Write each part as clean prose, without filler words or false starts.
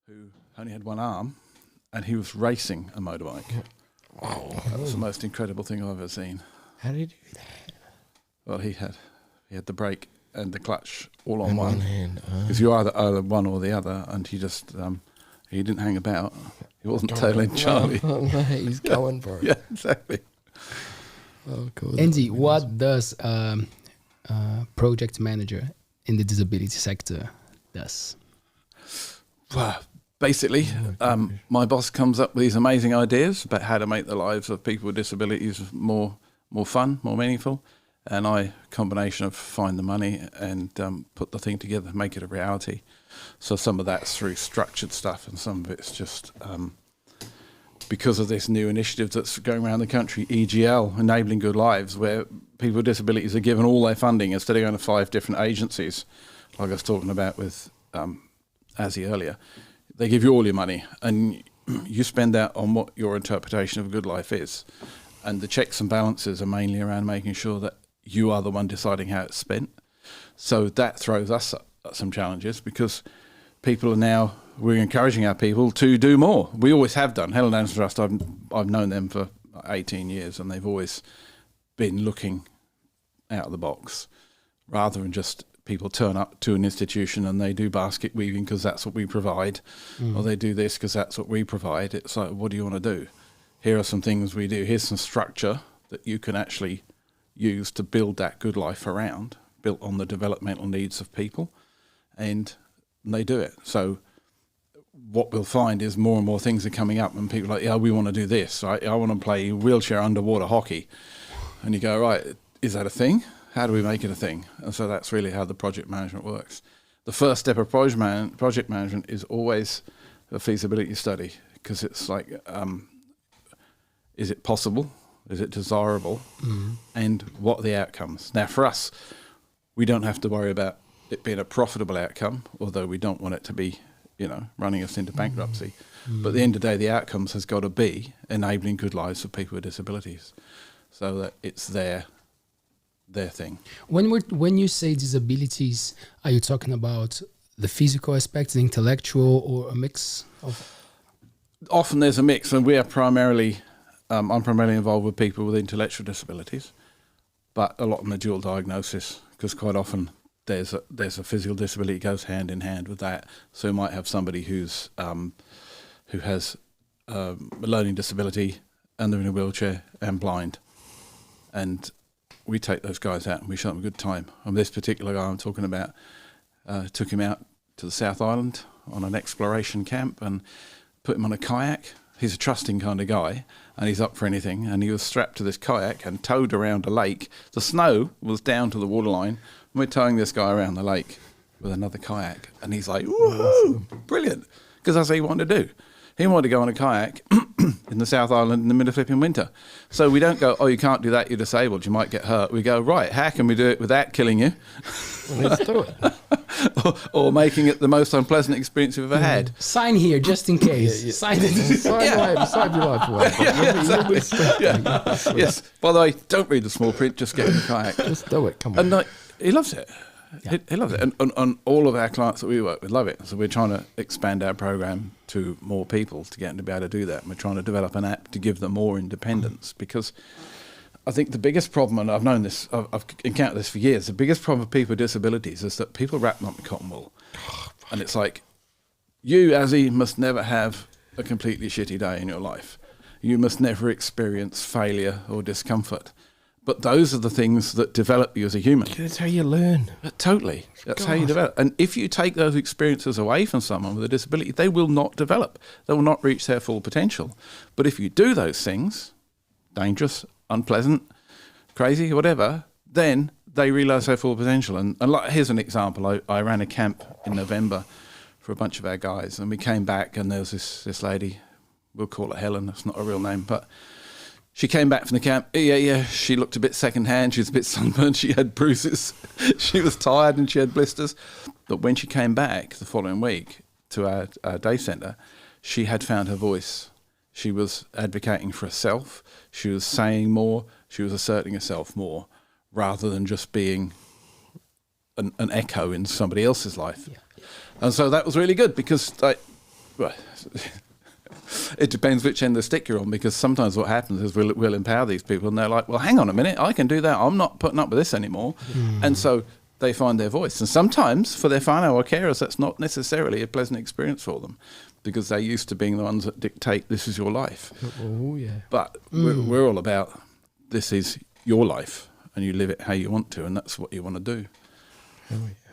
who only had one arm, and he was racing a motorbike. Wow. That was the most incredible thing I've ever seen. How did he do that? Well, he had the brake and the clutch all on In one. one hand. Because you either one or the other, and he just he didn't hang about. He wasn't tailing Charlie. No, he's going for it. Yeah, exactly. Oh, cool. Andy, what does project manager in the disability sector does? Well, basically, my boss comes up with these amazing ideas about how to make the lives of people with disabilities more fun, more meaningful. And combination of find the money and put the thing together, make it a reality. So some of that's through structured stuff, and some of it's just because of this new initiative that's going around the country, EGL, Enabling Good Lives, where people with disabilities are given all their funding instead of going to 5 different agencies, like I was talking about with Azzie earlier. They give you all your money, and you spend that on what your interpretation of a good life is. And the checks and balances are mainly around making sure that you are the one deciding how it's spent. So that throws us at some challenges, because people are now, we're encouraging our people to do more. We always have done. Helen Anderson Trust, I've known them for 18 years, and they've always been looking out of the box, rather than just people turn up to an institution and they do basket weaving because that's what we provide, or they do this because that's what we provide. It's like, what do you want to do? Here are some things we do. Here's some structure that you can actually use to build that good life around, built on the developmental needs of people, and they do it. So what we'll find is more and more things are coming up, and people are like, yeah, we want to do this. Right? I want to play wheelchair underwater hockey. And you go, right, is that a thing? How do we make it a thing? And so that's really how the project management works. The first step of project management is always a feasibility study, because it's like, is it possible? Is it desirable? And what are the outcomes? Now, for us, we don't have to worry about it being a profitable outcome, although we don't want it to be, running us into bankruptcy. But at the end of the day, the outcomes has got to be enabling good lives for people with disabilities, so that it's their thing. When you say disabilities, are you talking about the physical aspects, the intellectual, or a mix of? Often there's a mix, and we are primarily, I'm primarily involved with people with intellectual disabilities, but a lot of them are dual diagnosis, because quite often there's a physical disability goes hand in hand with that. So you might have somebody who has a learning disability, and they're in a wheelchair and blind, and we take those guys out and we show them a good time. And this particular guy I'm talking about, took him out to the South Island on an exploration camp and put him on a kayak. He's a trusting kind of guy, and he's up for anything. And he was strapped to this kayak and towed around a lake. The snow was down to the waterline, and we're towing this guy around the lake with another kayak. And he's like, woohoo, brilliant, because that's what he wanted to do. He wanted to go on a kayak in the South Island in the middle of flipping winter. So we don't go, oh, you can't do that, you're disabled, you might get hurt. We go, right, how can we do it without killing you? Let's do it. or making it the most unpleasant experience you've ever had. Sign here, just in case. Sign it. Sign your life away. Yes. By the way, don't read the small print, just get in the kayak. Just do it, come on. And he loves it. Yeah. He loves it. And all of our clients that we work with love it. So we're trying to expand our program to more people to get them to be able to do that. And we're trying to develop an app to give them more independence, because I think the biggest problem, and I've known this, I've encountered this for years, the biggest problem with people with disabilities is that people wrap them up in cotton wool. And it's like, you, Azzie, must never have a completely shitty day in your life. You must never experience failure or discomfort. But those are the things that develop you as a human. That's how you learn. Totally. That's how you develop. And if you take those experiences away from someone with a disability, they will not develop. They will not reach their full potential. But if you do those things, dangerous, unpleasant, crazy, whatever, then they realise their full potential. And like, here's an example. I ran a camp in November for a bunch of our guys, and we came back, and there was this lady, we'll call her Helen, that's not a real name, but she came back from the camp. Yeah. She looked a bit secondhand. She was a bit sunburned. She had bruises. She was tired and she had blisters. But when she came back the following week to our day centre, she had found her voice. She was advocating for herself. She was saying more. She was asserting herself more, rather than just being an echo in somebody else's life. Yeah. And so that was really good, because well, it depends which end of the stick you're on, because sometimes what happens is we'll empower these people and they're like, well, hang on a minute, I can do that. I'm not putting up with this anymore. And so they find their voice. And sometimes for their whānau or carers, that's not necessarily a pleasant experience for them, because they're used to being the ones that dictate this is your life. Oh, yeah. But we're all about, this is your life and you live it how you want to, and that's what you want to do. Oh, yeah.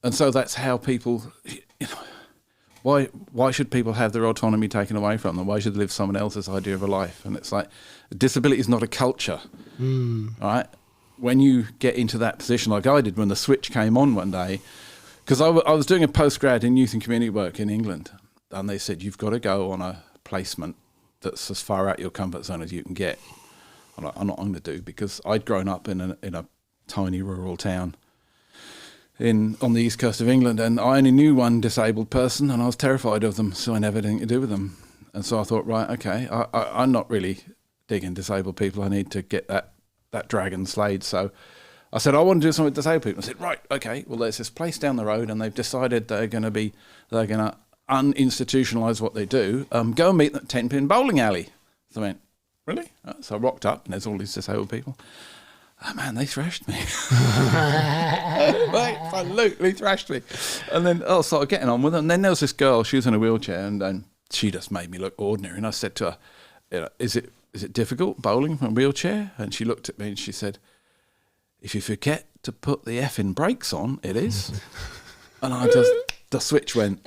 And so that's how people, you know, why should people have their autonomy taken away from them? Why should they live someone else's idea of a life? And it's like, disability is not a culture, all right? When you get into that position like I did when the switch came on one day, because I was doing a post-grad in youth and community work in England, and they said, you've got to go on a placement that's as far out your comfort zone as you can get. I'm like, I'm not going to do, because I'd grown up in a tiny rural town on the east coast of England, and I only knew one disabled person, and I was terrified of them, so I never had anything to do with them. And so I thought, right, okay, I'm not really digging disabled people. I need to get that dragon slayed. So I said, I want to do something with disabled people. I said, right, okay, well, there's this place down the road, and they've decided they're going to uninstitutionalise what they do. Go and meet them at 10-pin bowling alley. So I went, really? So I rocked up, and there's all these disabled people. Oh, man, they thrashed me. They absolutely thrashed me. And then I started getting on with them. And then there was this girl, she was in a wheelchair, and she just made me look ordinary. And I said to her, you know, is it difficult bowling from a wheelchair? And she looked at me and she said, if you forget to put the effing brakes on, it is. And the switch went.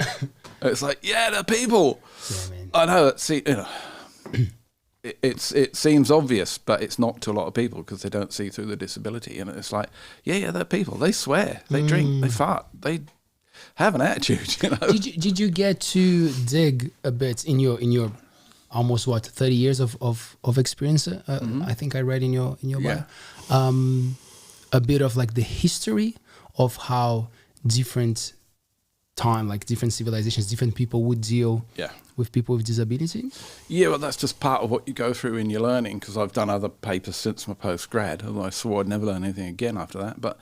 It's like, yeah, the people. Yeah, man. I know, see, you know, it seems obvious, but it's not to a lot of people, because they don't see through the disability. And it's like, yeah, they're people. They swear, they drink, they fart, they have an attitude. You know. Did you get to dig a bit in your almost 30 years of experience? I think I read in your bio, a bit of like the history of how different different civilizations, different people would deal with people with disability? Yeah, well, that's just part of what you go through in your learning, because I've done other papers since my post-grad, although I swore I'd never learn anything again after that. But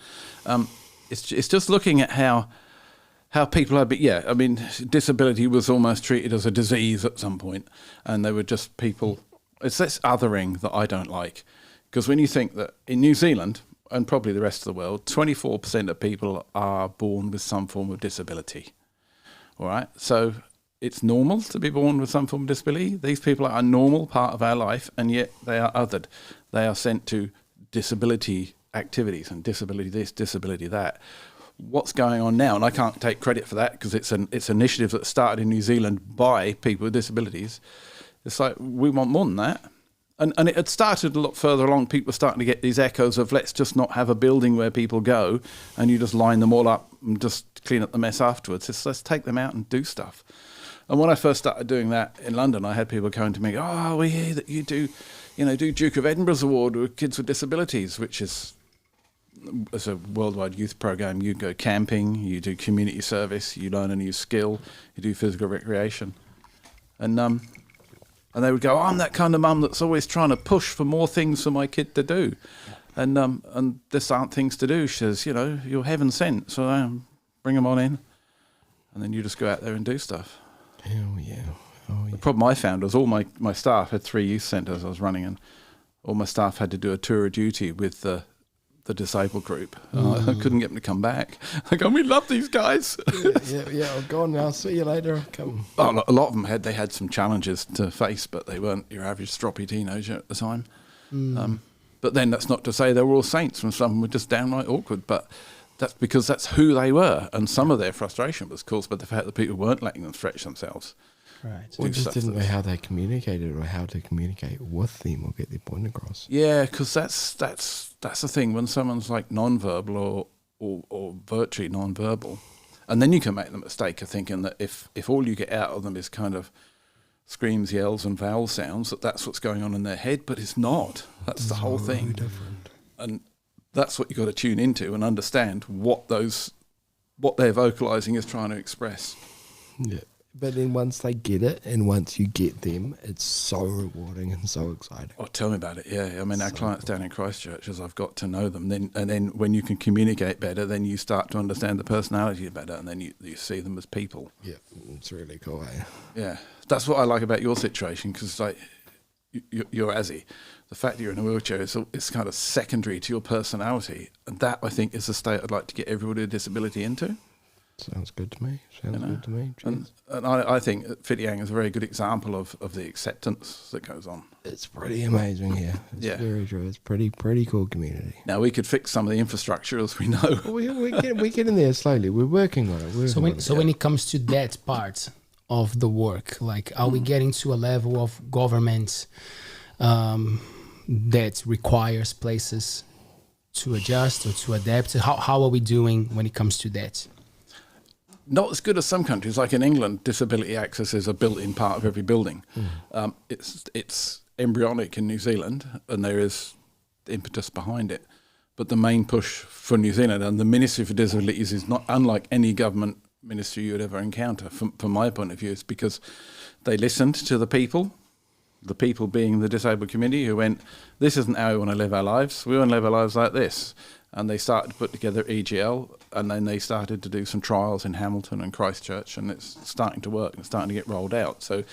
it's just looking at how people have, I mean, disability was almost treated as a disease at some point, and they were just people. It's this othering that I don't like, because when you think that in New Zealand, and probably the rest of the world, 24% of people are born with some form of disability. All right? So it's normal to be born with some form of disability. These people are a normal part of our life, and yet they are othered. They are sent to disability activities and disability this, disability that. What's going on now? And I can't take credit for that, because it's an initiative that started in New Zealand by people with disabilities. It's like, we want more than that. And it had started a lot further along. People were starting to get these echoes of, let's just not have a building where people go and you just line them all up and just clean up the mess afterwards. Let's take them out and do stuff. And when I first started doing that in London, I had people coming to me, oh, we hear that you do Duke of Edinburgh's Award with kids with disabilities, which is a worldwide youth program. You go camping, you do community service, you learn a new skill, you do physical recreation. And they would go, I'm that kind of mum that's always trying to push for more things for my kid to do. And this aren't things to do. She says, you're heaven sent, so bring them on in. And then you just go out there and do stuff. Hell yeah. Oh, yeah. The problem I found was all my staff had 3 youth centres I was running, and all my staff had to do a tour of duty with the disabled group. I couldn't get them to come back. I go, we love these guys. yeah, I'm gone now. See you later. Come. Oh, a lot of them had some challenges to face, but they weren't your average stroppy teenager at the time. But then that's not to say they were all saints, and some were just downright awkward. But that's because that's who they were, and some of their frustration was caused by the fact that people weren't letting them stretch themselves. Right. Or just didn't know how they communicated, or how to communicate with them or get their point across. Yeah, because that's the thing. When someone's like non-verbal or virtually non-verbal, and then you can make the mistake of thinking that if all you get out of them is kind of screams, yells, and vowel sounds, that's what's going on in their head, but it's not. That's the whole thing. Different. And that's what you've got to tune into and understand what they're vocalising is trying to express. Yeah. But then once they get it, and once you get them, it's so rewarding and so exciting. Oh, tell me about it. Yeah, I mean, our clients down in Christchurch, as I've got to know them, then when you can communicate better, then you start to understand the personality better, and then you see them as people. Yeah, it's really cool. Yeah, that's what I like about your situation, because like you're Azzie. The fact that you're in a wheelchair is kind of secondary to your personality, and that I think is the state I'd like to get everybody with a disability into. Sounds good to me. Good to me. And I think Whitianga is a very good example of the acceptance that goes on. It's pretty amazing here. It's very true. It's pretty cool community. Now we could fix some of the infrastructure, as we know. We're getting there slowly. We're working on it. When it comes to that part of the work, like, are we getting to a level of government that requires places to adjust or to adapt? How are we doing when it comes to that? Not as good as some countries. Like in England, disability access is a built-in part of every building. It's embryonic in New Zealand, and there is impetus behind it. But the main push for New Zealand and the Ministry for Disabilities is not unlike any government ministry you would ever encounter, from my point of view. It's because they listened to the people being the disabled community, who went, this isn't how we want to live our lives. We want to live our lives like this. And they started to put together EGL, and then they started to do some trials in Hamilton and Christchurch, and it's starting to work and it's starting to get rolled out. So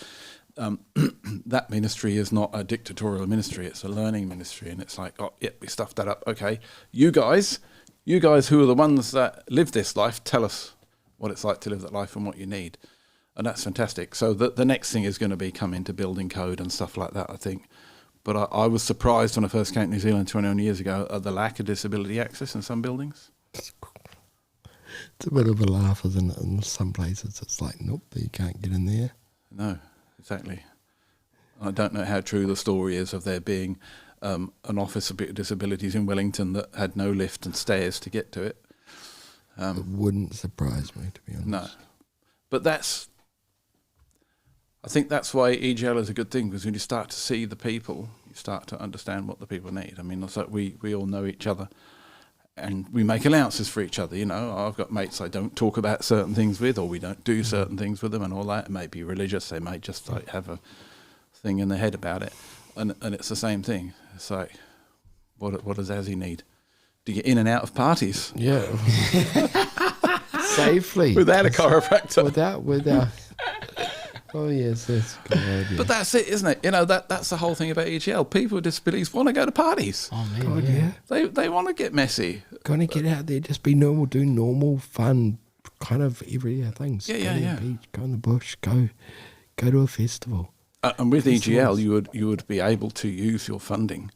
that ministry is not a dictatorial ministry, it's a learning ministry. And it's like, oh, yeah, we stuffed that up. Okay, you guys who are the ones that live this life, tell us what it's like to live that life and what you need. And that's fantastic. So the next thing is going to be come into building code and stuff like that, I think. But I was surprised when I first came to New Zealand 21 years ago at the lack of disability access in some buildings. It's a bit of a laugh, isn't it? In some places it's like, nope, you can't get in there. No, exactly. I don't know how true the story is of there being an office of disabilities in Wellington that had no lift and stairs to get to it. It wouldn't surprise me, to be honest. No. But I think that's why EGL is a good thing, because when you start to see the people, you start to understand what the people need. I mean, it's like we all know each other, and we make allowances for each other. You know, I've got mates I don't talk about certain things with, or we don't do certain things with them and all that. It may be religious. They may just like have a thing in their head about it. And it's the same thing. It's like, what does Azzie need? To get in and out of parties. Yeah. Safely. Without a chiropractor. Without. Oh, yes, that's a good idea. But that's it, isn't it? You know, that's the whole thing about EGL. People with disabilities want to go to parties. Oh, man, God, yeah. They want to get messy. Going to get out there, just be normal, do normal, fun, kind of everyday things. Yeah, go yeah, to yeah. the beach, go in the bush, go to a festival. And with EGL, you would be able to use your funding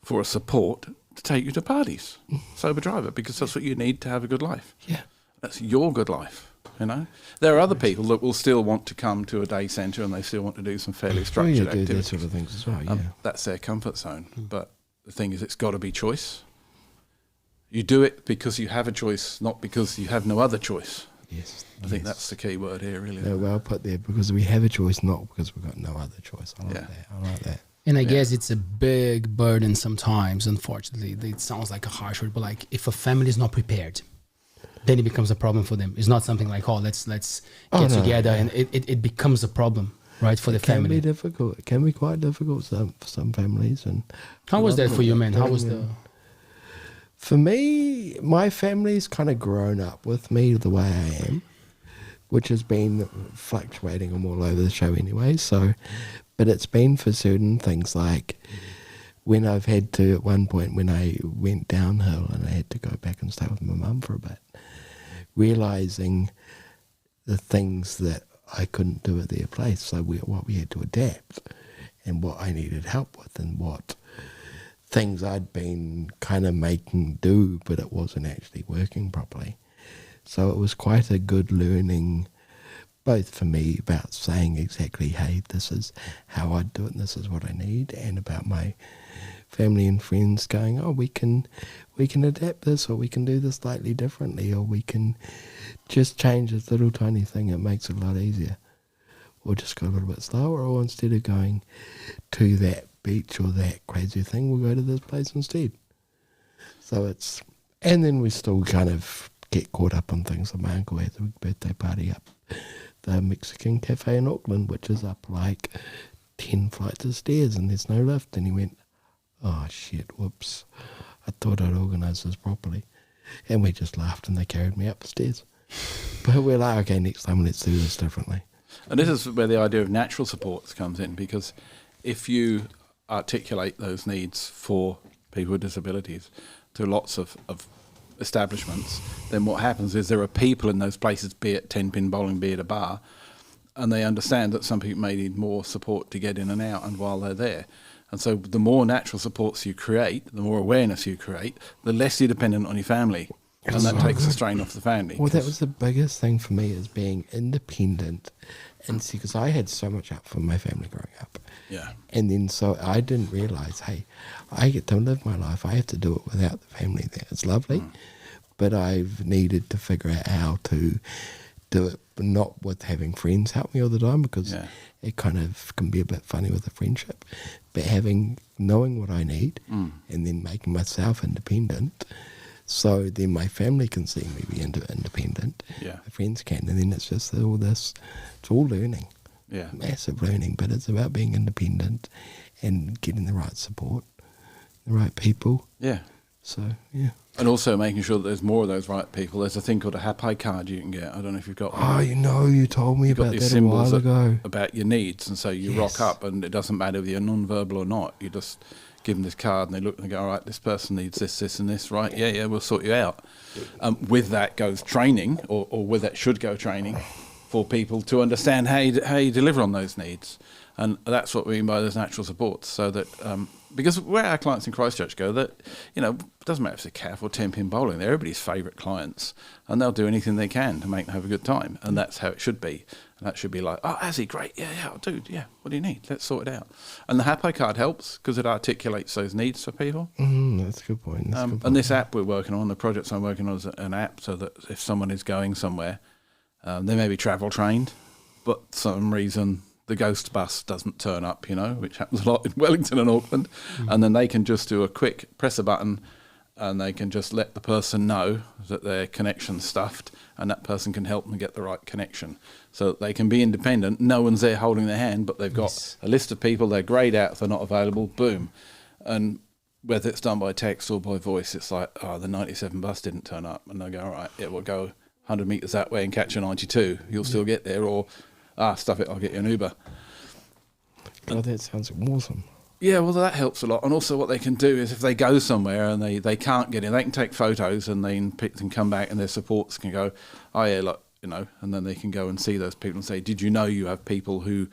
for a support to take you to parties, sober driver, because that's what you need to have a good life. Yeah. That's your good life. You know, there are other people that will still want to come to a day centre and they still want to do some fairly structured activities. That sort of things as well. Yeah, that's their comfort zone. But the thing is, it's got to be choice. You do it because you have a choice, not because you have no other choice. Yes, I think that's the key word here, really. Yeah, well put there, because we have a choice, not because we've got no other choice. I like that. And I guess it's a big burden sometimes, unfortunately. It sounds like a harsh word, but like if a family is not prepared, then it becomes a problem for them. It's not something like, oh, let's get together, and it becomes a problem, right, for the family. It can be difficult. It can be quite difficult for some families. And how was that for you, man? How was For me, my family's kind of grown up with me the way I am, which has been fluctuating. I'm all over the show anyway. So, but it's been for certain things, like when I've had to, at one point when I went downhill and I had to go back and stay with my mum for a bit, realising the things that I couldn't do at their place, so what we had to adapt, and what I needed help with, and what things I'd been kind of making do, but it wasn't actually working properly. So it was quite a good learning, both for me about saying exactly, hey, this is how I do it and this is what I need, and about my family and friends going, oh, we can adapt this, or we can do this slightly differently, or we can just change this little tiny thing. It makes it a lot easier. Or just go a little bit slower, or instead of going to that beach or that crazy thing, we'll go to this place instead. So it's, and then we still kind of get caught up on things. Like my uncle had a birthday party up the Mexican cafe in Auckland, which is up like 10 flights of stairs and there's no lift. And he went, oh shit, whoops. I thought I'd organised this properly. And we just laughed and they carried me up the stairs. But we're like, okay, next time let's do this differently. And this is where the idea of natural supports comes in, because if you articulate those needs for people with disabilities to lots of establishments, then what happens is there are people in those places, be it 10-pin bowling, be it a bar, and they understand that some people may need more support to get in and out and while they're there. And so the more natural supports you create, the more awareness you create, the less you're dependent on your family. And that takes the strain off the family. Well, that was the biggest thing for me, is being independent. And see, because I had so much up from my family growing up. Yeah. And then so I didn't realise, hey, I get to live my life. I have to do it without the family there. It's lovely. But I've needed to figure out how to do it, but not with having friends help me all the time, because it kind of can be a bit funny with a friendship. But knowing what I need and then making myself independent, so then my family can see me be independent. Yeah. My friends can, and then it's just all this. It's all learning. Yeah. Massive learning, but it's about being independent and getting the right support, the right people. Yeah. So, yeah. And also making sure that there's more of those right people. There's a thing called a Hapai card you can get. I don't know if you've got one. Oh, you told me about that a while ago. About your needs, and so you rock up, and it doesn't matter if you're non-verbal or not. You just give them this card, and they look and they go, all right, this person needs this, this, and this, right? Yeah, we'll sort you out. With that goes training, or with that should go training for people to understand how you deliver on those needs. And that's what we mean by those natural supports, so that because where our clients in Christchurch go, that it doesn't matter if it's a CAF or 10-pin bowling, they're everybody's favourite clients, and they'll do anything they can to make them have a good time, and that's how it should be. And that should be like, oh, Azzie, great, dude, what do you need? Let's sort it out. And the Hapai card helps because it articulates those needs for people. That's a good point. And this app we're working on, the projects I'm working on, is an app so that if someone is going somewhere, they may be travel trained, but for some reason the ghost bus doesn't turn up, which happens a lot in Wellington and Auckland, and then they can just do a quick press a button, and they can just let the person know that their connection's stuffed, and that person can help them get the right connection, so that they can be independent. No one's there holding their hand, but they've got a list of people. They're greyed out if they're not available. Boom, and whether it's done by text or by voice, it's like, oh, the 97 bus didn't turn up, and they go, all right, we'll go 100 metres that way and catch a 92. You'll still get there, or stuff it, I'll get you an Uber. Oh, that sounds awesome. Yeah, well, that helps a lot. And also what they can do is if they go somewhere and they can't get in, they can take photos and they can come back, and their supports can go, oh, yeah, look, and then they can go and see those people and say, did you know you have people who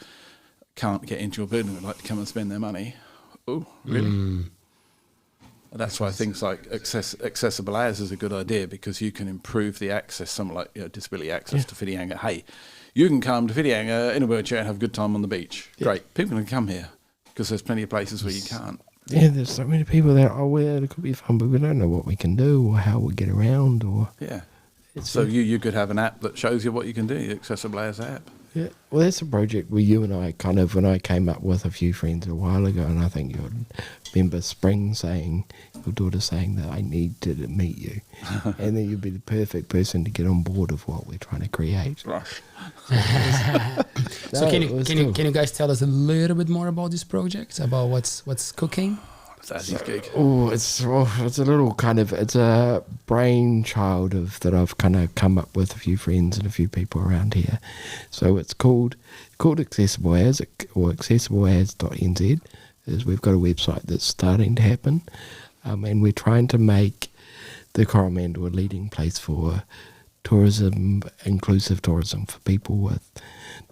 can't get into your building and would like to come and spend their money? Oh, really? And that's why things like accessible as is a good idea, because you can improve the access, something like disability access to Whitianga. Hey, you can come to Whitianga in a wheelchair and have a good time on the beach. Yeah. Great. People can come here because there's plenty of places where you can't. Yeah, there's so many people that, it could be fun, but we don't know what we can do or how we get around. So you could have an app that shows you what you can do, the Accessible as app. Yeah, well, that's a project where you and I when I came up with a few friends a while ago, and I think you'll remember your daughter saying that I need to meet you, and then you'd be the perfect person to get on board of what we're trying to create. Right. So can you guys tell us a little bit more about this project, about what's cooking? That's his gig. It's a brainchild that I've kind of come up with a few friends and a few people around here. So it's called Accessible As, or accessibleas.nz. We've got a website that's starting to happen, and we're trying to make the Coromandel a leading place for tourism, inclusive tourism for people with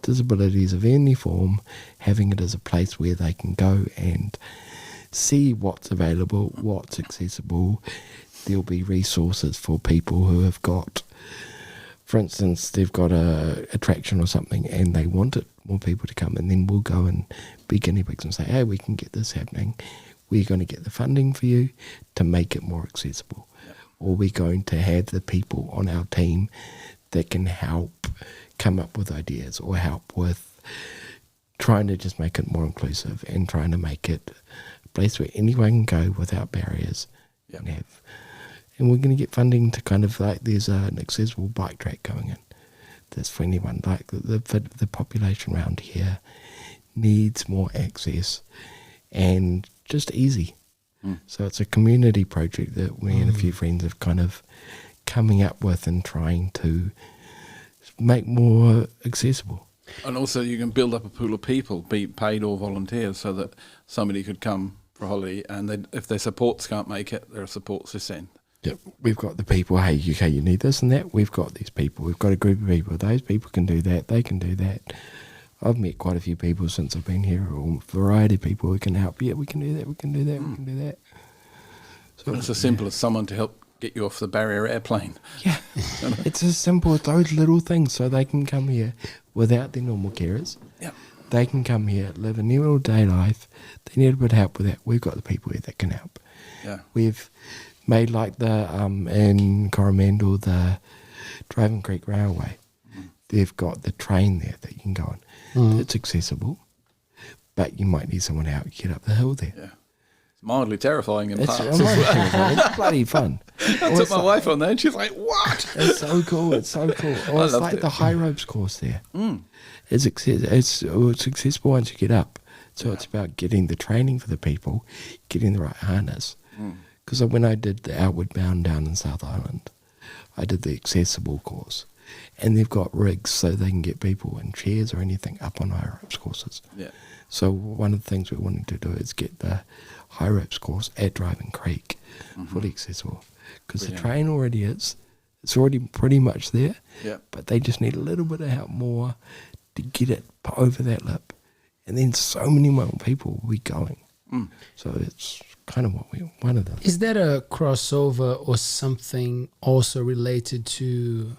disabilities of any form, having it as a place where they can go and see what's available, what's accessible. There'll be resources for people who have got, for instance, they've got a attraction or something and they want more people to come, and then we'll go and be guinea pigs and say, hey, we can get this happening. We're going to get the funding for you to make it more accessible. Yep. Or we're going to have the people on our team that can help come up with ideas or help with trying to just make it more inclusive and trying to make it place where anyone can go without barriers. Yep. And we're going to get funding to kind of there's an accessible bike track going in that's for anyone. Like the population around here needs more access and just easy. So it's a community project that me and a few friends have kind of coming up with and trying to make more accessible. And also you can build up a pool of people, be paid or volunteers, so that somebody could come for a holiday, and if their supports can't make it, there are supports to send. Yep. We've got the people, hey, okay, you need this and that. We've got these people. We've got a group of people. Those people can do that. They can do that. I've met quite a few people since I've been here, or a variety of people who can help. Yeah, we can do that, we can do that, we can do that. So And it's as simple as someone to help get you off the barrier airplane. Yeah, it's as simple as those little things, so they can come here without their normal carers. Yeah. They can come here, live a new little day life. They need a bit of help with that. We've got the people here that can help. Yeah. We've made like the in Coromandel, the Driving Creek Railway. They've got the train there that you can go on. It's accessible, but you might need someone to help you get up the hill there. Yeah. It's mildly terrifying in parts. It's bloody fun. I took my wife on there and she's like, what? It's so cool. It's so cool. Or it's like the high ropes course there. It's accessible once you get up. So it's about getting the training for the people, getting the right harness. Because when I did the Outward Bound down in South Island, I did the accessible course. And they've got rigs so they can get people in chairs or anything up on high ropes courses. Yeah. So one of the things we're wanting to do is get the high ropes course at Driving Creek fully accessible. Because the train already is. It's already pretty much there. Yeah. But they just need a little bit of help more to get it over that lip. And then so many more people will be going. So it's kind of what we one of them. Is that a crossover or something also related to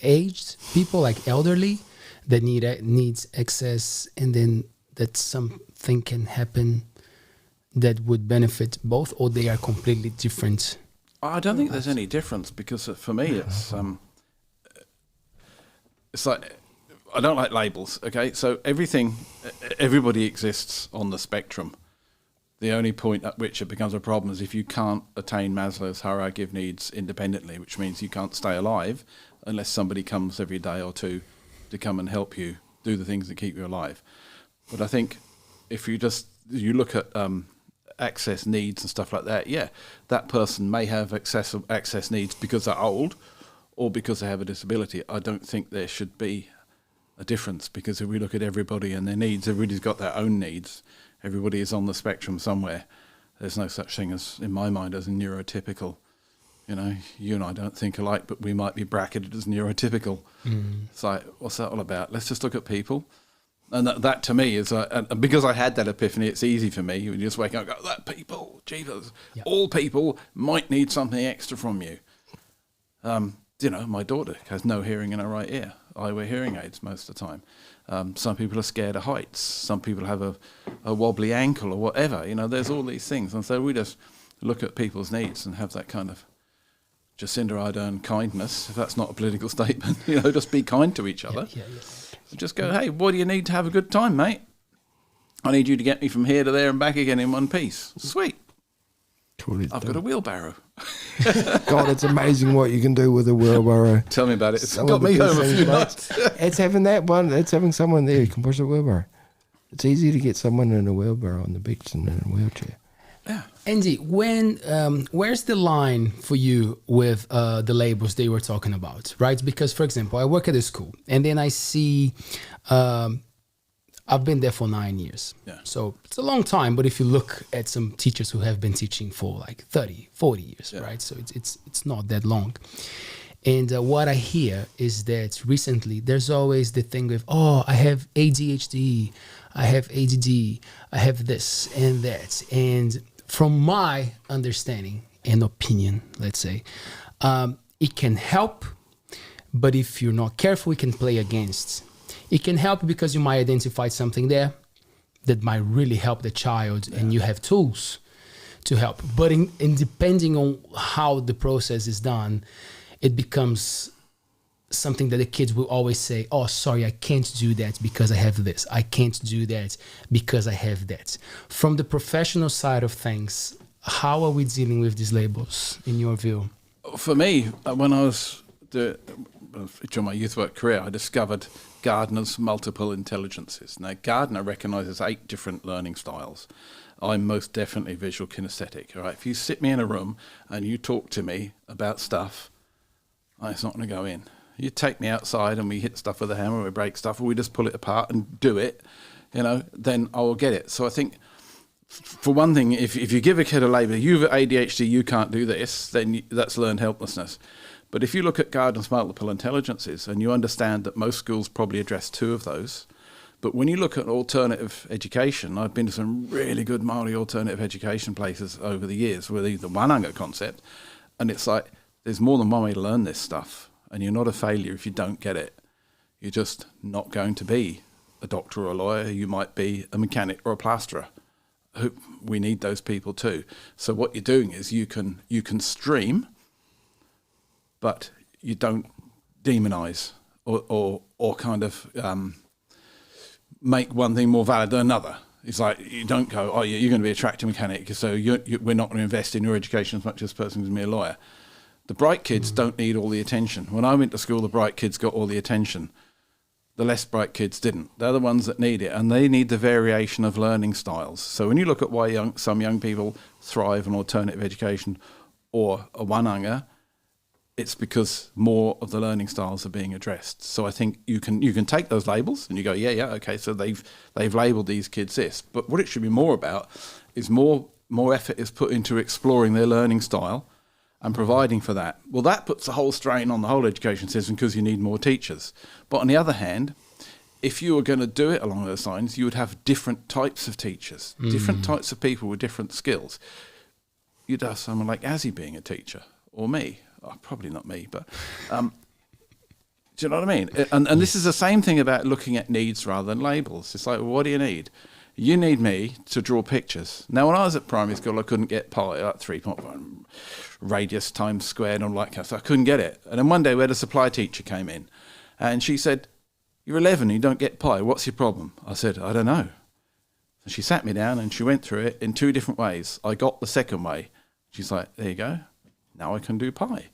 aged people, like elderly, that needs access, and then that something can happen that would benefit both, or they are completely different? I don't think there's any difference, because for me it's like, I don't like labels, okay? So everybody exists on the spectrum. The only point at which it becomes a problem is if you can't attain Maslow's hierarchy of needs independently, which means you can't stay alive unless somebody comes every day or two to come and help you do the things that keep you alive. But I think if you look at access needs and stuff like that, yeah, that person may have access needs because they're old or because they have a disability. I don't think there should be a difference, because if we look at everybody and their needs, everybody's got their own needs. Everybody is on the spectrum somewhere. There's no such thing as, in my mind, as a neurotypical. You know, you and I don't think alike, but we might be bracketed as neurotypical. It's like, what's that all about? Let's just look at people. And that to me is, and because I had that epiphany, it's easy for me. You just wake up and go, that people, Jesus, all people might need something extra from you. You know, my daughter has no hearing in her right ear. I wear hearing aids most of the time. Some people are scared of heights. Some people have a wobbly ankle or whatever. You know, there's all these things. And so we just look at people's needs and have that kind of Jacinda Ardern kindness, if that's not a political statement. You know, just be kind to each other. Just go, hey, what do you need to have a good time, mate? I need you to get me from here to there and back again in one piece. Sweet. I've got a wheelbarrow. God, it's amazing what you can do with a wheelbarrow. Tell me about it. It's got me home a few nights. It's having that one. It's having someone there who can push a wheelbarrow. It's easy to get someone in a wheelbarrow on the beach than in a wheelchair. Yeah. Andy, where's the line for you with the labels they were talking about, right? Because, for example, I work at a school, and then I see... I've been there for 9 years. Yeah. So it's a long time, but if you look at some teachers who have been teaching for like 30, 40 years, right? So it's not that long. And what I hear is that recently there's always the thing with, oh, I have ADHD, I have ADD, I have this and that. And from my understanding and opinion, let's say, it can help, but if you're not careful, it can play against. It can help because you might identify something there that might really help the child, and you have tools to help. But in depending on how the process is done, it becomes something that the kids will always say, oh, sorry, I can't do that because I have this. I can't do that because I have that. From the professional side of things, how are we dealing with these labels, in your view? For me, when I was during my youth work career, I discovered Gardner's multiple intelligences. Now, Gardner recognises 8 different learning styles. I'm most definitely visual kinesthetic. All right, if you sit me in a room and you talk to me about stuff, it's not going to go in. You take me outside and we hit stuff with a hammer, we break stuff, or we just pull it apart and do it, then I will get it. So I think, for one thing, if you give a kid a label, you've ADHD, you can't do this, then that's learned helplessness. But if you look at Gardner's multiple intelligences and you understand that most schools probably address 2 of those, but when you look at alternative education, I've been to some really good Māori alternative education places over the years with the wānanga concept, and it's like there's more than one way to learn this stuff, and you're not a failure if you don't get it. You're just not going to be a doctor or a lawyer. You might be a mechanic or a plasterer. We need those people too. So what you're doing is you can stream, but you don't demonize or kind of make one thing more valid than another. It's like you don't go, oh, you're going to be a tractor mechanic, so we're not going to invest in your education as much as a person who's going to be a lawyer. The bright kids don't need all the attention. When I went to school, the bright kids got all the attention. The less bright kids didn't. They're the ones that need it, and they need the variation of learning styles. So when you look at why some young people thrive on alternative education or a wānanga, it's because more of the learning styles are being addressed. So I think you can take those labels and you go, yeah, okay, so they've labelled these kids this. But what it should be more about is more effort is put into exploring their learning style and providing for that. Well, that puts a whole strain on the whole education system because you need more teachers. But on the other hand, if you were going to do it along those lines, you would have different types of teachers, different types of people with different skills. You'd have someone like Azzie being a teacher, or me. Oh, probably not me, but do you know what I mean? And this is the same thing about looking at needs rather than labels. It's like, well, what do you need? You need me to draw pictures. Now, when I was at primary school, I couldn't get pi, like 3.1 radius times squared and all that kind of stuff. I couldn't get it. And then one day we had a supply teacher came in and she said, you're 11, you don't get pi. What's your problem? I said, I don't know. And she sat me down and she went through it in 2 different ways. I got the second way. She's like, there you go. Now I can do pi.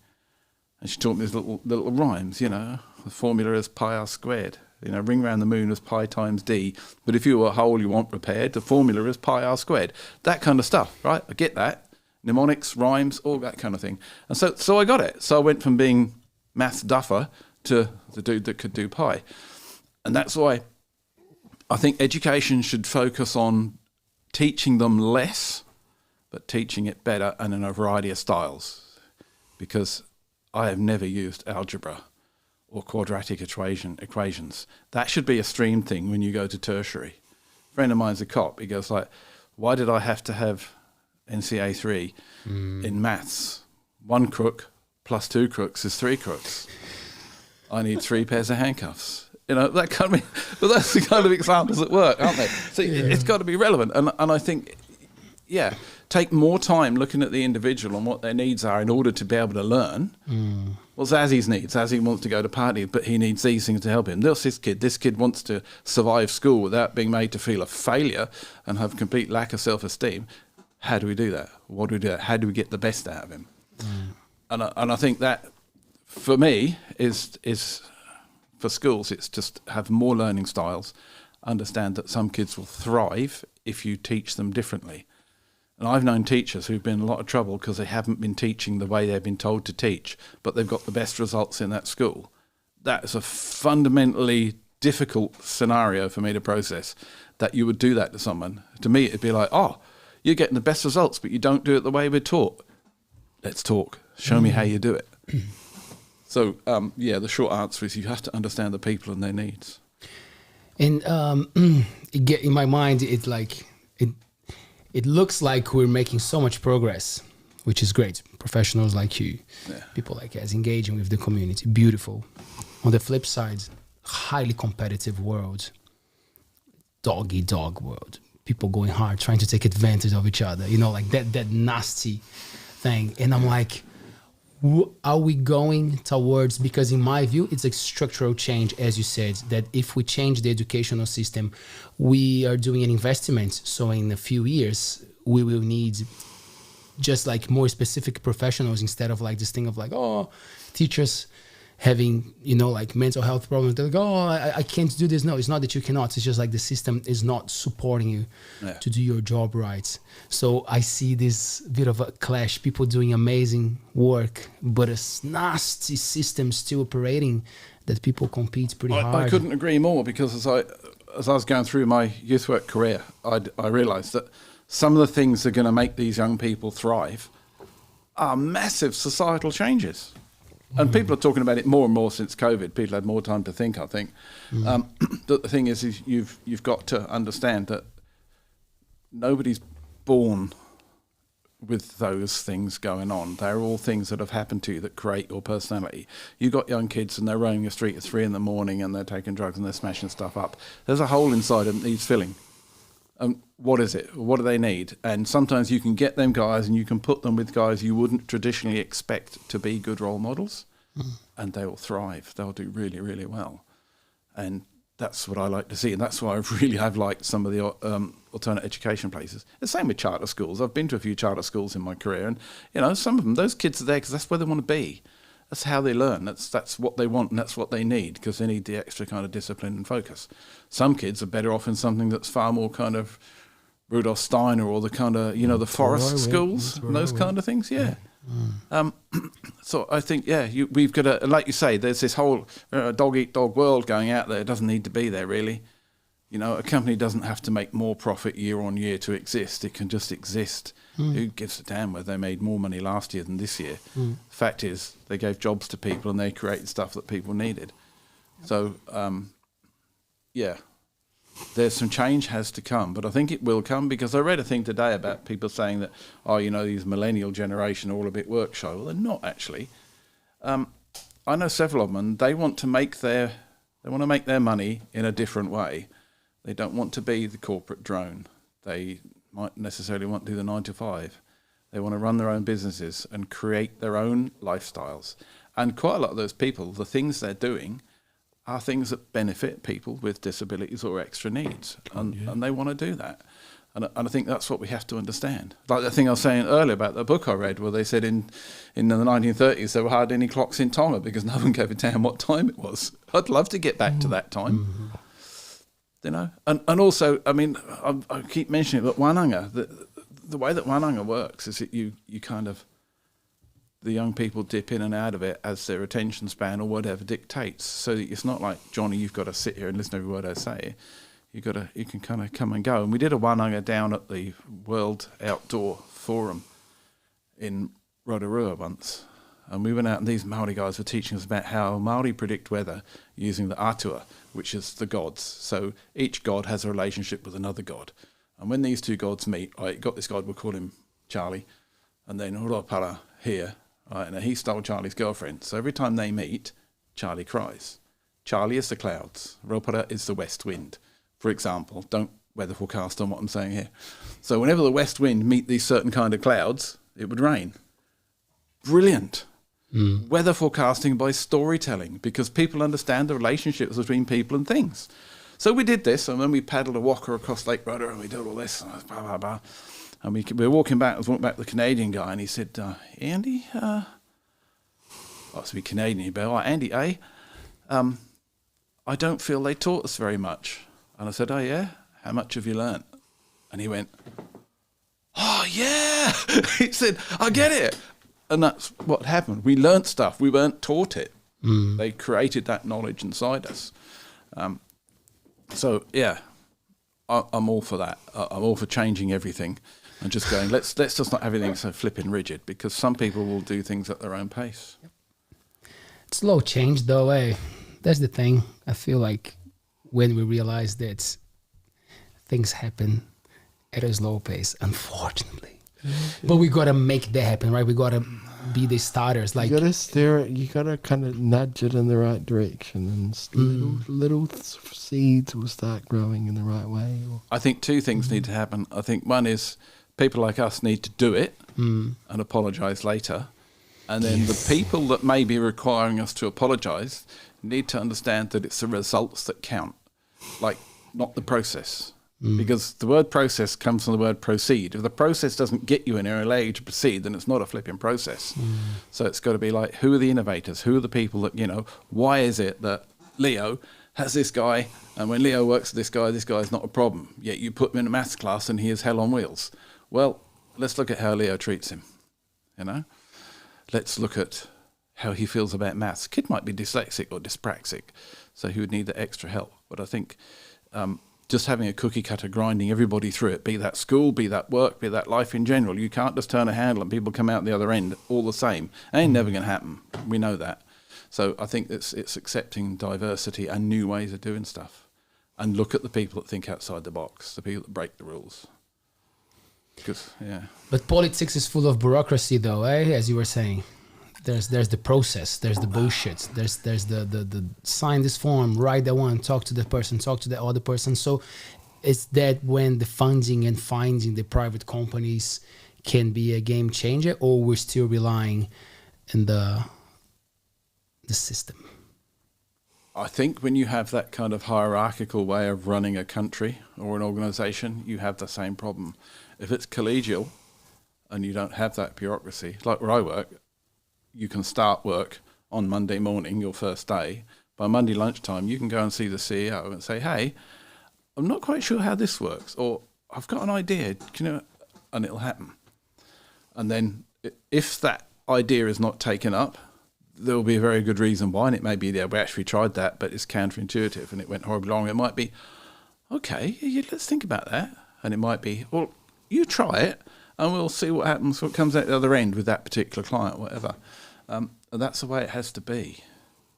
And she taught me these little rhymes, the formula is pi r squared. Ring round the moon is pi times d. But if you were a hole you want repaired, the formula is pi r squared. That kind of stuff, right? I get that. Mnemonics, rhymes, all that kind of thing. And so I got it. So I went from being maths duffer to the dude that could do pi. And that's why I think education should focus on teaching them less, but teaching it better and in a variety of styles. Because I have never used algebra or quadratic equations. That should be a stream thing when you go to tertiary. A friend of mine's a cop. He goes like, why did I have to have NCA 3 in maths? 1 crook plus 2 crooks is 3 crooks. I need 3 pairs of handcuffs. That kind of, but that's the kind of examples that work, aren't they? So it's got to be relevant. And I think, take more time looking at the individual and what their needs are in order to be able to learn. What's Azzie's needs? Azzie wants to go to party, but he needs these things to help him. This kid wants to survive school without being made to feel a failure and have complete lack of self-esteem. How do we do that? What do we do? How do we get the best out of him? And I think that, for me, is for schools, it's just have more learning styles, understand that some kids will thrive if you teach them differently. And I've known teachers who've been in a lot of trouble because they haven't been teaching the way they've been told to teach, but they've got the best results in that school. That is a fundamentally difficult scenario for me to process, that you would do that to someone. To me, it'd be like, oh, you're getting the best results, but you don't do it the way we're taught. Let's talk. Show me how you do it. So, the short answer is you have to understand the people and their needs. And in my mind, it's like... It looks like we're making so much progress, which is great. Professionals like you, people like us engaging with the community, beautiful. On the flip side, highly competitive world, dog-eat-dog world. People going hard, trying to take advantage of each other, like that nasty thing. And I'm like, are we going towards, because in my view, it's a structural change, as you said, that if we change the educational system, we are doing an investment. So in a few years, we will need just like more specific professionals instead of like this thing of like, oh, teachers, having, like mental health problems. They're like, oh, I can't do this. No, it's not that you cannot. It's just like the system is not supporting you to do your job right. So I see this bit of a clash. People doing amazing work, but a nasty system still operating that people compete pretty hard. I couldn't agree more, because as I was going through my youth work career, I realised that some of the things that are going to make these young people thrive are massive societal changes. And people are talking about it more and more since COVID. People had more time to think, I think. But the thing is you've got to understand that nobody's born with those things going on. They're all things that have happened to you that create your personality. You got young kids and they're roaming the street at 3 a.m. and they're taking drugs and they're smashing stuff up. There's a hole inside them that needs filling. What is it? What do they need? And sometimes you can get them guys and you can put them with guys you wouldn't traditionally expect to be good role models, and they will thrive. They'll do really, really well. And that's what I like to see. And that's why I really have liked some of the alternate education places. The same with charter schools. I've been to a few charter schools in my career, and some of them, those kids are there because that's where they want to be. That's how they learn. That's what they want, and that's what they need, because they need the extra kind of discipline and focus. Some kids are better off in something that's far more kind of Rudolf Steiner, or the kind of, the forest schools and those kind of things. Yeah. So I think, we've got to, like you say, there's this whole dog-eat-dog world going out there. It doesn't need to be there, really. A company doesn't have to make more profit year on year to exist. It can just exist. Who gives a damn whether they made more money last year than this year? The fact is, they gave jobs to people and they created stuff that people needed. So, there's some change has to come, but I think it will come, because I read a thing today about people saying that, these millennial generation are all a bit work shy. Well, they're not actually. I know several of them, and they want to make their money in a different way. They don't want to be the corporate drone. They might necessarily want to do the 9 to 5. They want to run their own businesses and create their own lifestyles. And quite a lot of those people, the things they're doing are things that benefit people with disabilities or extra needs. And they want to do that. And I think that's what we have to understand. Like the thing I was saying earlier about the book I read, where they said in the 1930s there were hardly any clocks in Tonga because no one gave a damn what time it was. I'd love to get back to that time. And also, I keep mentioning it, but wānanga, the way that wānanga works is that you kind of, the young people dip in and out of it as their attention span or whatever dictates. So that it's not like, Johnny, you've got to sit here and listen to every word I say. You can kind of come and go. And we did a wānanga down at the World Outdoor Forum in Rotorua once. And we went out and these Māori guys were teaching us about how Māori predict weather using the atua, which is the gods. So each god has a relationship with another god. And when these two gods meet, got this god, we'll call him Charlie, and then Horopara here, and he stole Charlie's girlfriend. So every time they meet, Charlie cries. Charlie is the clouds. Horopara is the west wind. For example, don't weather forecast on what I'm saying here. So whenever the west wind meet these certain kind of clouds, it would rain. Brilliant. Weather forecasting by storytelling, because people understand the relationships between people and things. So we did this, and then we paddled a walker across Lake Rotorua, and we did all this, and blah, blah, blah. And we were walking back, I was walking back with the Canadian guy, and he said, Andy, to be Canadian, but Andy, I don't feel they taught us very much. And I said, oh yeah? How much have you learnt? And he went, oh yeah! He said, I get it. And that's what happened. We learnt stuff. We weren't taught it. They created that knowledge inside us. So, yeah, I'm all for that. I'm all for changing everything and just going, let's just not have everything so flipping rigid, because some people will do things at their own pace. Slow change, though, eh? That's the thing. I feel like when we realize that things happen at a slow pace, unfortunately. But we gotta make that happen, right? We gotta be the starters. Like, you gotta steer it. You gotta kind of nudge it in the right direction, and little seeds will start growing in the right way. I think two things need to happen. I think one is people like us need to do it and apologise later, and then the people that may be requiring us to apologise need to understand that it's the results that count, like not the process. Because the word process comes from the word proceed. If the process doesn't get you in or allow you to proceed, then it's not a flipping process. So it's got to be like, who are the innovators? Who are the people that, why is it that Leo has this guy, and when Leo works with this guy is not a problem, yet you put him in a maths class and he is hell on wheels? Well, let's look at how Leo treats him, Let's look at how he feels about maths. Kid might be dyslexic or dyspraxic, so he would need the extra help. But I think just having a cookie cutter grinding everybody through it, be that school, be that work, be that life in general, you can't just turn a handle and people come out the other end all the same. It ain't never going to happen. We know that. So I think it's accepting diversity and new ways of doing stuff, and look at the people that think outside the box, the people that break the rules. But politics is full of bureaucracy, though, as you were saying. There's the process, there's the bullshit, there's the sign this form, write that one, talk to the person, talk to the other person. So it's that when the funding and finding the private companies can be a game changer, or we're still relying on the system? I think when you have that kind of hierarchical way of running a country or an organisation, you have the same problem. If it's collegial and you don't have that bureaucracy, like where I work, you can start work on Monday morning, your first day. By Monday lunchtime, you can go and see the CEO and say, hey, I'm not quite sure how this works, or I've got an idea, and it'll happen. And then if that idea is not taken up, there will be a very good reason why, and it may be, yeah, we actually tried that, but it's counterintuitive and it went horribly wrong. It might be, okay, let's think about that. And it might be, well, you try it and we'll see what happens, what comes out the other end with that particular client, whatever. And that's the way it has to be,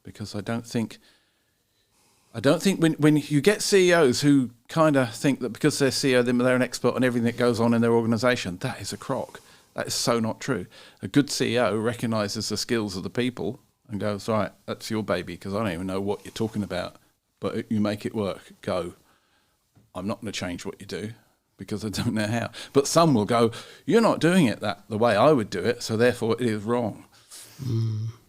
because I don't think when you get CEOs who kind of think that because they're CEO, they're an expert on everything that goes on in their organisation, that is a crock. That is so not true. A good CEO recognises the skills of the people and goes, right, that's your baby, because I don't even know what you're talking about, but you make it work. Go. I'm not going to change what you do because I don't know how. But some will go, you're not doing it the way I would do it, so therefore it is wrong.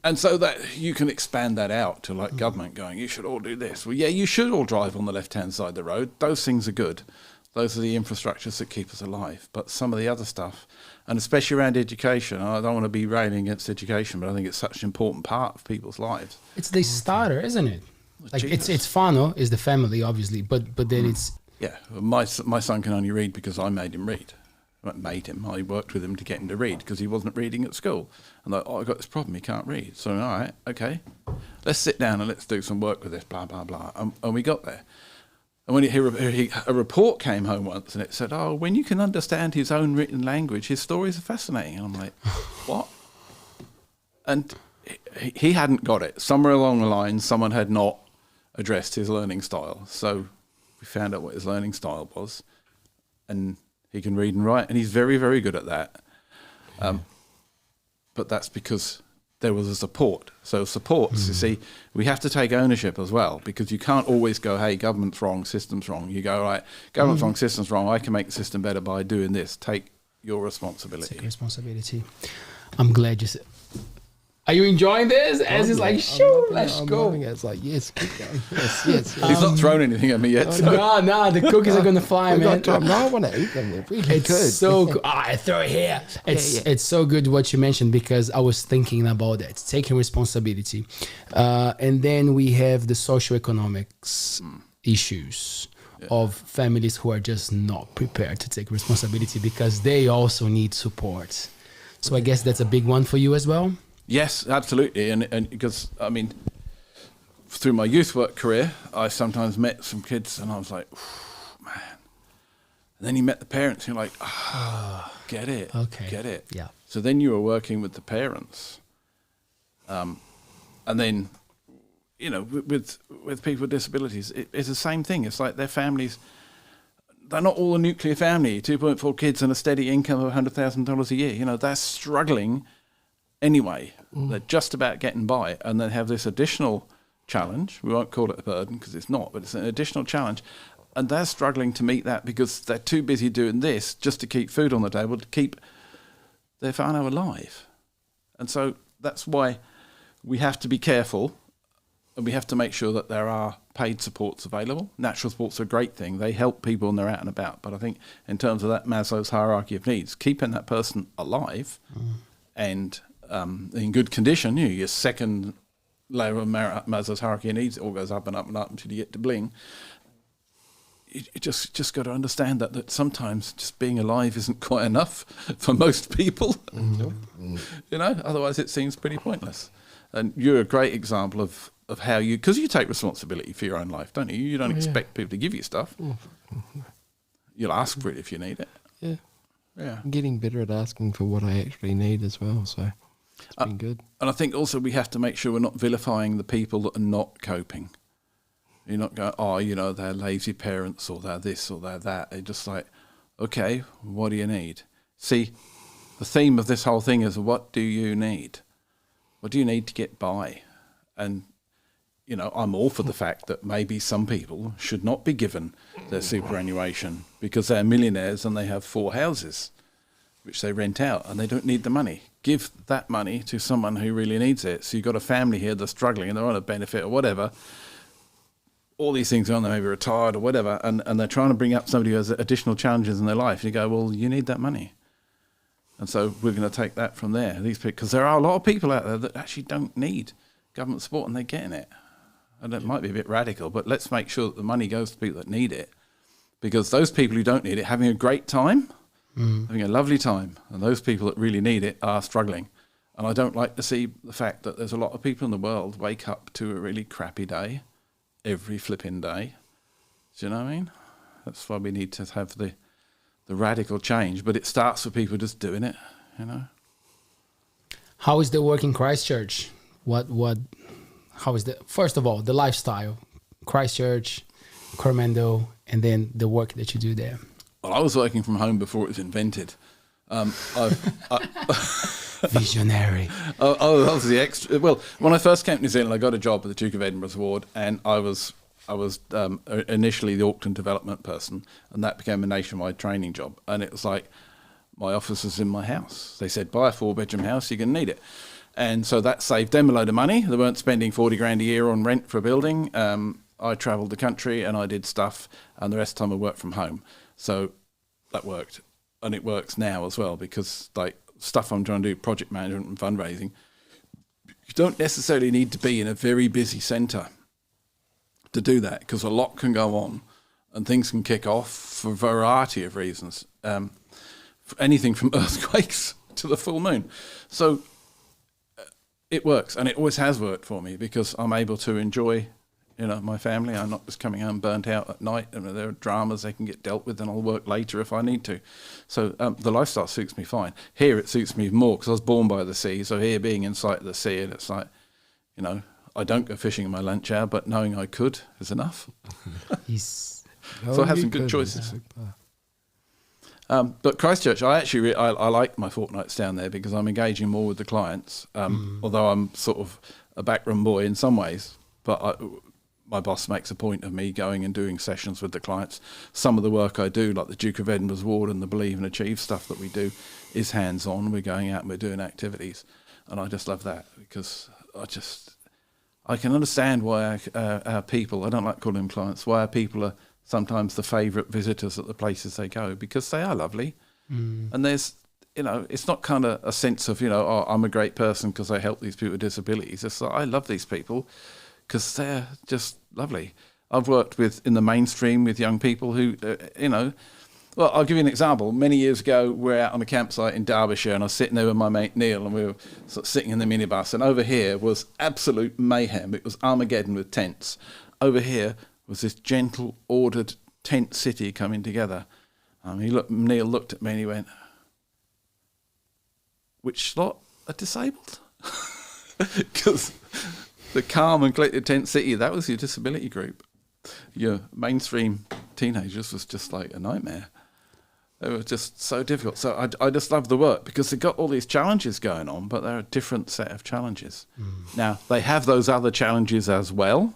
And so that you can expand that out to like government going, you should all do this. Well, yeah, you should all drive on the left-hand side of the road. Those things are good. Those are the infrastructures that keep us alive. But some of the other stuff, and especially around education, I don't want to be railing against education, but I think it's such an important part of people's lives. It's the starter, isn't it? Like it's fun, is the family, obviously, but then it's... Yeah, my son can only read because I made him read. I worked with him to get him to read because he wasn't reading at school. And like, I've got this problem, he can't read. So, all right, okay, let's sit down and let's do some work with this, blah, blah, blah. And we got there. And when a report came home once and it said, oh, when you can understand his own written language, his stories are fascinating. And I'm like, what? And he hadn't got it. Somewhere along the line, someone had not addressed his learning style. So we found out what his learning style was. And he can read and write, and he's very, very good at that. But that's because there was a support. So supports, you see, we have to take ownership as well, because you can't always go, hey, government's wrong, system's wrong. You go, right, government's wrong, system's wrong. I can make the system better by doing this. Take your responsibility. Take responsibility. I'm glad you said. Are you enjoying this? As it's like, sure, let's go. It's like, yes, keep going. Yes. He's not thrown anything at me yet. So. No, the cookies are gonna fly, man. No, I want to eat them. They're really good. It's so good. I throw it here. It's so good what you mentioned, because I was thinking about that, taking responsibility, and then we have the socioeconomics issues of families who are just not prepared to take responsibility because they also need support. So I guess that's a big one for you as well. Yes, absolutely. And because, I mean, through my youth work career, I sometimes met some kids and I was like, man. And then you met the parents and you're like, get it. Okay. Get it. Yeah. So then you were working with the parents. And then, with people with disabilities, it's the same thing. It's like their families, they're not all a nuclear family, 2.4 kids and a steady income of $100,000 a year. They're struggling anyway. They're just about getting by, and then have this additional challenge. We won't call it a burden because it's not, but it's an additional challenge. And they're struggling to meet that because they're too busy doing this just to keep food on the table, to keep their whānau alive. And so that's why we have to be careful And we have to make sure that there are paid supports available. Natural supports are a great thing. They help people when they're out and about. But I think in terms of that Maslow's hierarchy of needs, keeping that person alive and in good condition, your second layer of Maslow's hierarchy of needs, it all goes up and up and up until you get to bling. You just got to understand that sometimes just being alive isn't quite enough for most people. Otherwise it seems pretty pointless. And you're a great example of how because you take responsibility for your own life, don't you? You don't expect people to give you stuff. You'll ask for it if you need it. Yeah. I'm getting better at asking for what I actually need as well, so it's been good. And I think also we have to make sure we're not vilifying the people that are not coping. You're not going, they're lazy parents or they're this or they're that. They're just like, okay, what do you need? See, the theme of this whole thing is, what do you need? What do you need to get by? And, I'm all for the fact that maybe some people should not be given their superannuation because they're millionaires and they have 4 houses, which they rent out, and they don't need the money. Give that money to someone who really needs it. So you've got a family here that's struggling and they're on a benefit or whatever. All these things are on, they may be retired or whatever, and they're trying to bring up somebody who has additional challenges in their life. You go, well, you need that money. And so we're going to take that from there. These people, because there are a lot of people out there that actually don't need government support and they're getting it. And it might be a bit radical, but let's make sure that the money goes to people that need it. Because those people who don't need it, having a great time, having a lovely time, and those people that really need it are struggling. And I don't like to see the fact that there's a lot of people in the world wake up to a really crappy day every flipping day. Do you know what I mean? That's why we need to have the radical change, but it starts with people just doing it, How is the work in Christchurch? How is first of all, the lifestyle, Christchurch, Coromandel, and then the work that you do there? Well, I was working from home before it was invented. Visionary. I was the extra. Well, when I first came to New Zealand, I got a job at the Duke of Edinburgh's Ward, and I was initially the Auckland development person, and that became a nationwide training job. And it was like my office was in my house. They said, buy a 4-bedroom house, you're going to need it. And so that saved them a load of money. They weren't spending 40 grand a year on rent for a building. I travelled the country and I did stuff, and the rest of the time I worked from home. So that worked. And it works now as well, because stuff I'm trying to do, project management and fundraising, you don't necessarily need to be in a very busy centre to do that, because a lot can go on and things can kick off for a variety of reasons. Anything from earthquakes to the full moon. So it works, and it always has worked for me, because I'm able to enjoy my family. I'm not just coming home burnt out at night, and there are dramas they can get dealt with, and I'll work later if I need to. So the lifestyle suits me fine. Here it suits me more because I was born by the sea, so here being in sight of the sea, and it's like, I don't go fishing in my lunch hour, but knowing I could is enough. So I have some good choices. But Christchurch, I actually I like my fortnights down there because I'm engaging more with the clients, although I'm sort of a backroom boy in some ways, but my boss makes a point of me going and doing sessions with the clients. Some of the work I do, like the Duke of Edinburgh's Ward and the Believe and Achieve stuff that we do, is hands-on. We're going out and we're doing activities. And I just love that, because I can understand why our people, I don't like calling them clients, why our people are sometimes the favourite visitors at the places they go, because they are lovely. And there's, it's not kind of a sense of, I'm a great person because I help these people with disabilities. It's like, I love these people because they're just lovely. I've worked in the mainstream with young people who, well, I'll give you an example. Many years ago, we're out on a campsite in Derbyshire, and I was sitting there with my mate Neil, and we were sort of sitting in the minibus, and over here was absolute mayhem. It was Armageddon with tents. Over here was this gentle, ordered tent city coming together. Neil looked at me and he went, which lot are disabled? Because the calm and collected tent city, that was your disability group. Your mainstream teenagers was just like a nightmare. They were just so difficult. So I just love the work because they've got all these challenges going on, but they're a different set of challenges. Now, they have those other challenges as well.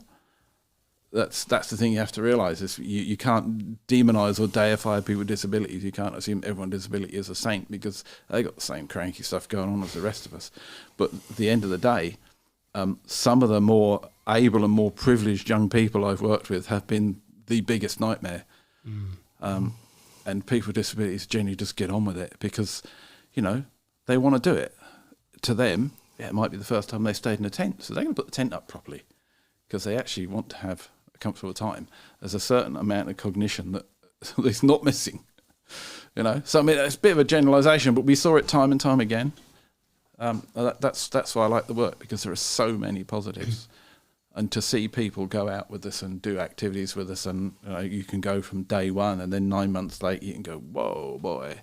That's the thing you have to realise, is you can't demonise or deify people with disabilities. You can't assume everyone with disability is a saint, because they got the same cranky stuff going on as the rest of us. But at the end of the day, some of the more able and more privileged young people I've worked with have been the biggest nightmare. And people with disabilities generally just get on with it because, they want to do it. To them, it might be the first time they stayed in a tent, so they're going to put the tent up properly because they actually want to have a comfortable time. There's a certain amount of cognition that is not missing, So, I mean, it's a bit of a generalisation, but we saw it time and time again. That's why I like the work, because there are so many positives. And to see people go out with us and do activities with us, and you can go from day one, and then 9 months later you can go, whoa, boy,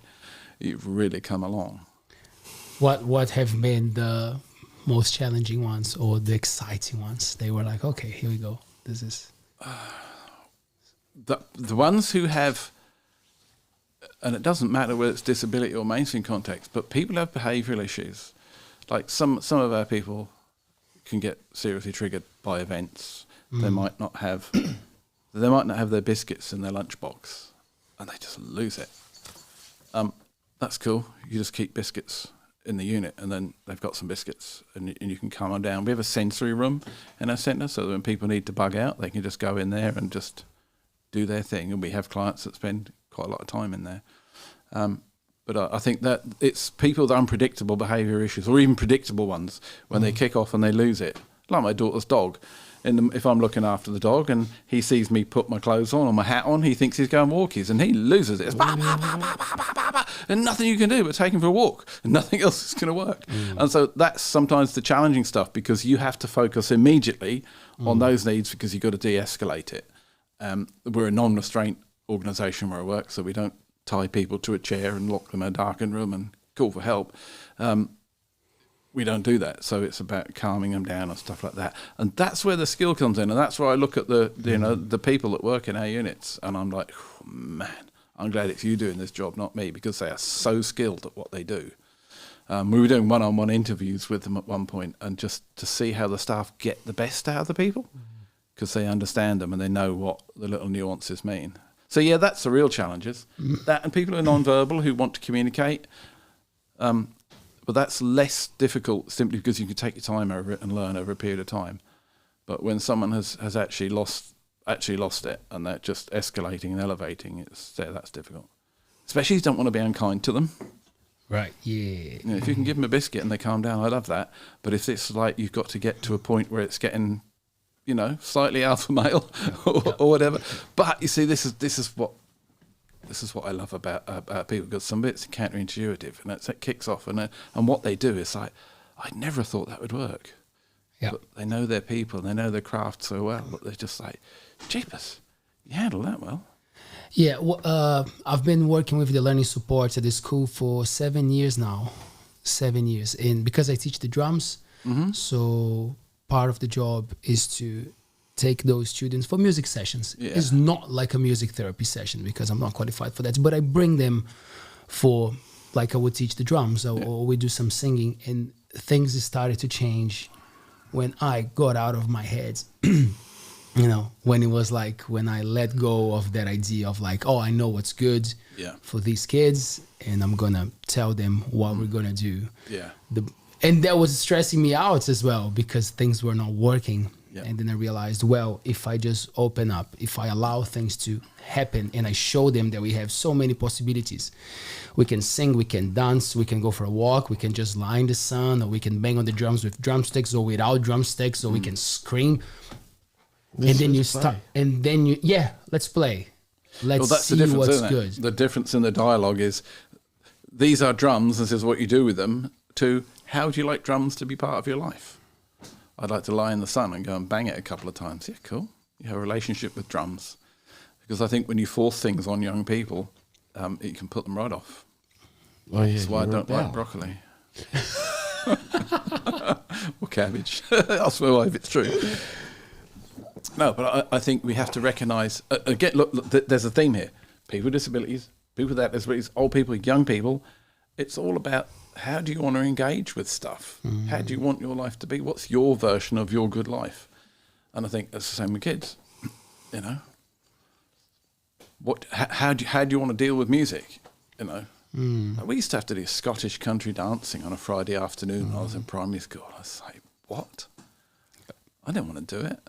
you've really come along. What have been the most challenging ones or the exciting ones? They were like, okay, here we go. This is the ones who have, and it doesn't matter whether it's disability or mainstream context, but people have behavioural issues. Like some of our people can get seriously triggered by events. They might not have their biscuits in their lunchbox, and they just lose it. That's cool. You just keep biscuits in the unit, and then they've got some biscuits, and you can calm them down. We have a sensory room in our centre, so that when people need to bug out, they can just go in there and just do their thing. And we have clients that spend quite a lot of time in there. But I think that it's people with unpredictable behaviour issues, or even predictable ones, when they kick off and they lose it. Like my daughter's dog. If I'm looking after the dog and he sees me put my clothes on or my hat on, he thinks he's going walkies, and he loses it. It's bah, bah, bah, bah, bah, bah, bah, and nothing you can do but take him for a walk, and nothing else is going to work. And so that's sometimes the challenging stuff, because you have to focus immediately on those needs, because you've got to de-escalate it. We're a non-restraint organisation where I work, so we don't tie people to a chair and lock them in a darkened room and call for help. We don't do that, so it's about calming them down and stuff like that. And that's where the skill comes in, and that's where I look at the people that work in our units, and I'm like, oh, man, I'm glad it's you doing this job, not me, because they are so skilled at what they do. We were doing one-on-one interviews with them at one point, and just to see how the staff get the best out of the people, because they understand them and they know what the little nuances mean. So yeah, that's the real challenges. That, and people who are non-verbal who want to communicate. But that's less difficult simply because you can take your time over it and learn over a period of time. But when someone has actually lost it, and they're just escalating and elevating, that's difficult. Especially if you don't want to be unkind to them. right. Yeah. If you can give them a biscuit and they calm down, I love that. But if it's like you've got to get to a point where it's getting, slightly alpha male or whatever. But you see, this is what I love about people, because some bits are counterintuitive, and it kicks off, and what they do is like, I never thought that would work. Yeah. But they know their people, and they know their craft so well that they're just like, jeepers, you handle that well. Yeah, I've been working with the learning supports at the school for 7 years now. 7 years. And because I teach the drums, so part of the job is to take those students for music sessions. Yeah. It's not like a music therapy session, because I'm not qualified for that, but I bring them for, like I would teach the drums, or we do some singing, and things started to change when I got out of my head. When it was like, when I let go of that idea of like, oh, I know what's good for these kids, and I'm gonna tell them what we're gonna do. Yeah. And that was stressing me out as well, because things were not working. Yeah. And then I realized, well, if I just open up, if I allow things to happen, and I show them that we have so many possibilities. We can sing, we can dance, we can go for a walk, we can just lie in the sun, or we can bang on the drums with drumsticks or without drumsticks, or we can scream. And then you start, and then let's play. Let's see what's good. The difference in the dialogue is, these are drums, this is what you do with them, to how do you like drums to be part of your life? I'd like to lie in the sun and go and bang it a couple of times. Yeah, cool. You have a relationship with drums. Because I think when you force things on young people, you can put them right off. Oh, yeah, that's why I don't like broccoli. Or cabbage. I'll swear by if it's true. No, but I think we have to recognise, again, look, there's a theme here. People with disabilities, people without disabilities, old people, young people. It's all about, how do you want to engage with stuff? How do you want your life to be? What's your version of your good life? And I think that's the same with kids. How do you want to deal with music? We used to have to do Scottish country dancing on a Friday afternoon when I was in primary school. I was like, what? I didn't want to do it.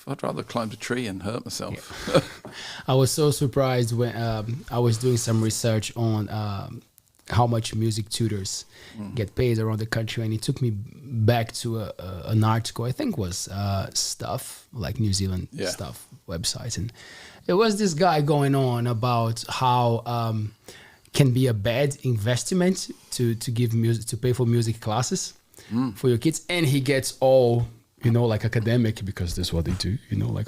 I'd rather climb a tree and hurt myself. I was so surprised when I was doing some research on how much music tutors get paid around the country, and it took me back to an article, I think was Stuff, like New Zealand Stuff website, and it was this guy going on about how can be a bad investment to give music, to pay for music classes for your kids, and he gets all, you know, like academic, because this is what they do, you know, like,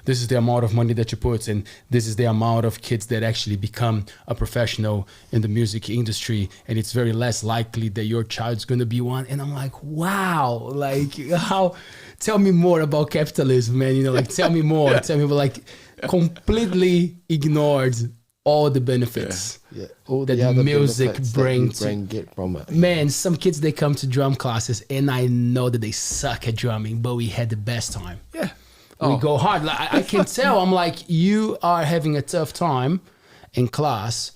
this is the amount of money that you put, and this is the amount of kids that actually become a professional in the music industry, and it's very less likely that your child's going to be one. And I'm like, wow, like, how, tell me more about capitalism, man, you know, like, tell me more, tell me about, like, completely ignored all the benefits all that the other music benefits brings. that you get from it. Man, some kids, they come to drum classes, and I know that they suck at drumming, but we had the best time. Yeah. We go hard. Like, I can tell. I'm like, you are having a tough time in class,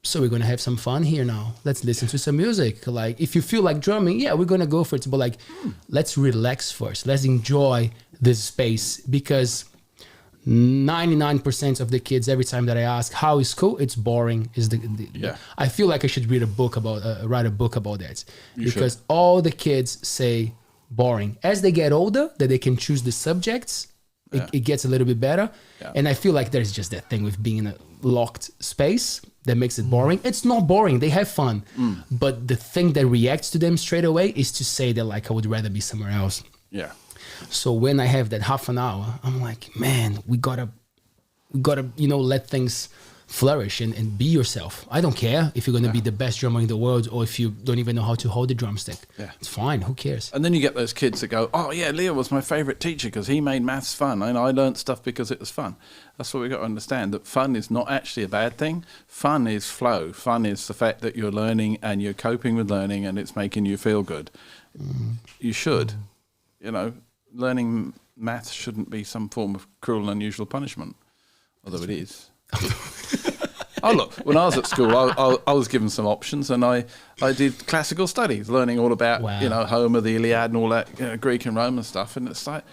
so we're going to have some fun here now. Let's listen to some music. Like, if you feel like drumming, we're going to go for it. But, like, let's relax first. Let's enjoy this space, because 99% of the kids, every time that I ask how is school, it's boring. I feel like I should read a book about write a book about that, because all the kids say boring. As they get older, that they can choose the subjects, it gets a little bit better. And I feel like there's just that thing with being in a locked space that makes it boring. It's not boring. They have fun, but the thing that reacts to them straight away is to say that, like, I would rather be somewhere else. Yeah. So when I have that half an hour, I'm like, man, we gotta, you know, let things flourish and be yourself. I don't care if you're gonna be the best drummer in the world, or if you don't even know how to hold a drumstick. Yeah. It's fine. Who cares? And then you get those kids that go, oh yeah, Leo was my favorite teacher because he made maths fun, and I learned stuff because it was fun. That's what we got to understand, that fun is not actually a bad thing. Fun is flow. Fun is the fact that you're learning and you're coping with learning, and it's making you feel good. You should, you know. Learning maths shouldn't be some form of cruel and unusual punishment, although it is. Oh look, when I was at school, I was given some options, and I did classical studies, learning all about you know, Homer, the Iliad, and all that, you know, Greek and Roman stuff. And it's like,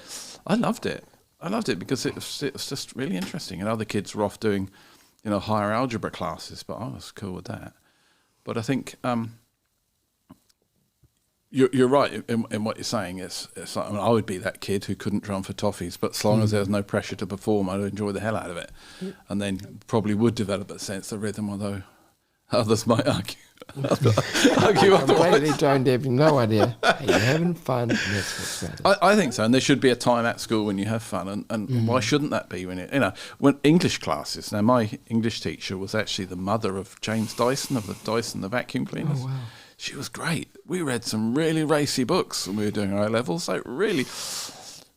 I loved it. I loved it because it was just really interesting. And other kids were off doing, you know, higher algebra classes, but I was cool with that. But I think you're right in what you're saying. It's like, I mean, I would be that kid who couldn't drum for toffees, but as long as there's no pressure to perform, I'd enjoy the hell out of it. And then probably would develop a sense of rhythm, although others might argue otherwise. Don't have no idea. Hey, you're having fun, and that's what's matters. I think so, and there should be a time at school when you have fun, and why shouldn't that be when you know, when English classes. Now, my English teacher was actually the mother of James Dyson of the Dyson the vacuum cleaners. Oh, wow. She was great. We read some really racy books when we were doing our A-levels. Like, really,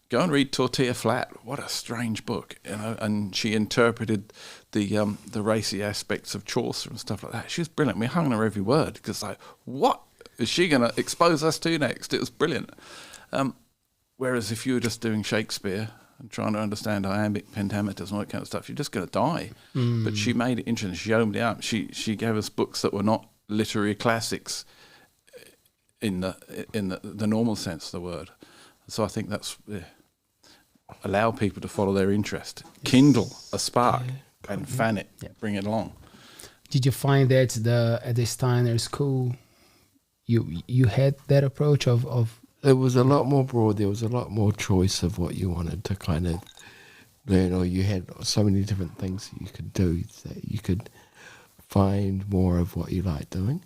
go and read Tortilla Flat. What a strange book, you know. And she interpreted the racy aspects of Chaucer and stuff like that. She was brilliant. We hung on her every word, because, like, what is she going to expose us to next? It was brilliant. Whereas if you were just doing Shakespeare and trying to understand iambic pentameters and all that kind of stuff, you're just going to die. But she made it interesting. She opened it up. She gave us books that were not literary classics in the normal sense of the word. So I think that's allow people to follow their interest, kindle a spark, and fan it, bring it along. Did you find that at the Steiner School, you had that approach of? It was a lot more broad. There was a lot more choice of what you wanted to kind of learn, or you had so many different things that you could do that you could find more of what you like doing,